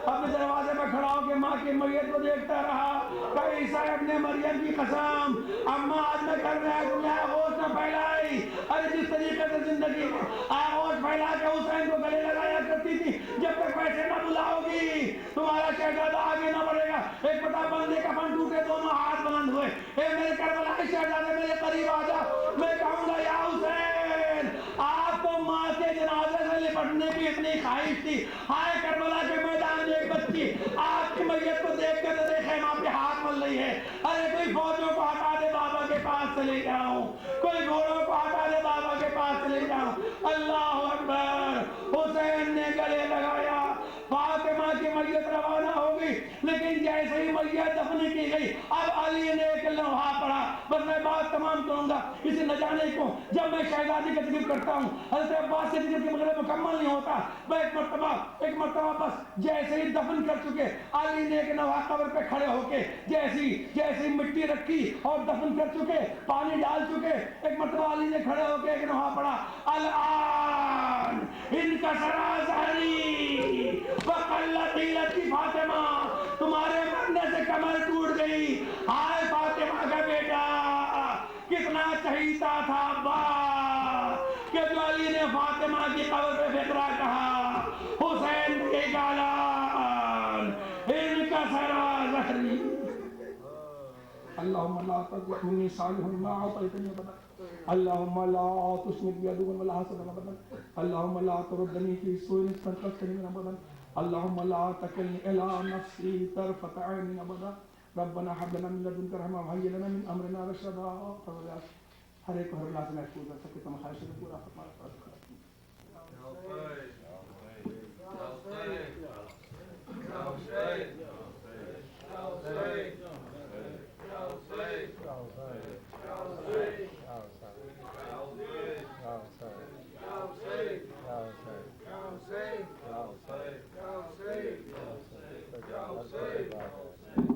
اپنے دروازے میں کھڑا ہو کے ماں کی میت کو دیکھتا رہا. کہ عیسیٰ ابن مریم کی قسم اماں آج میں کر رہا تم نے آغوش نہ پھیلائی. ارے جس طریقے سے زندگی میں آغوش پھیلا کے حسین کو گلے لگایا کرتی تھی، جب تک پیسے نہ بلاؤ گی تمہارا شہزادہ آگے نہ بڑھے گا. ایک بتا بندے کفن ٹوٹے، دونوں ہاتھ بلند ہوئے. اے میرے کربلائی شہزادے میرے قریب آ جا. میں کہوں گا یا حسین آپ کو ماں کے جنازے سے لپٹنے کی اتنی خواہش تھی. ہائے کربلا کے میدان میں ایک بچی آپ کی میت کو دیکھ کر میرے خیمہ پہ ہاتھ مل رہی ہے. ارے کوئی فوجوں کو ہٹا دے بابا کے پاس چلے جاؤں، کوئی گھوڑوں کو ہٹا دے بابا کے پاس چلے جاؤں. اللہ اکبر. حسین نے گلے لگایا. فاطمہ کی میت روانہ ہو گئی، لیکن جیسے ہی میت دفن کی گئی اب علی نے ایک لمحہ پڑا. بس میں بات تمام کروں گا اسے نہ جانے کو. جب میں شہزادی کا ذکر کرتا ہوں حضرت عباس کے ذکر کے بغیر مکمل نہیں ہوتا. میں ایک مرتبہ بس جیسے ہی دفن کر چکے علی نے ایک نوحہ قبر پہ کھڑے ہو کے جیسی مٹی رکھی اور دفن کر چکے، پانی ڈال چکے، ایک مرتبہ علی نے کھڑے ہو کے ایک نوحہ پڑھا الان ان کا سرا ظہری وقلت حیلتی فاطمہ، تمہارے مرنے سے کمر ٹوٹ گئی. ہائے فاطمہ کا بیٹا کتنا چہیتا تھا عباس کہ جو علی نے فاطمہ کی قبر پہ فقرہ کہا حسین کے گالان ان کا سرا ظہری. اللہم لا تضع منی صالح ما اعطیتنی ابدا، اللہم لا تشمت بی عدو ولا حسد ابدا، اللہم لا تردنی فی سوء استنقذتنی من ابدا، اللہم لا تکلنی الی نفسی طرفۃ عین ابدا، ربنا هب لنا من لدنک رحمۃ وهیئ لنا من امرنا رشدا. ہر ایک کو ہر اللہ سے محفوظ رکھ سکے. تم خواہش سے پورا فرما. Y'all say.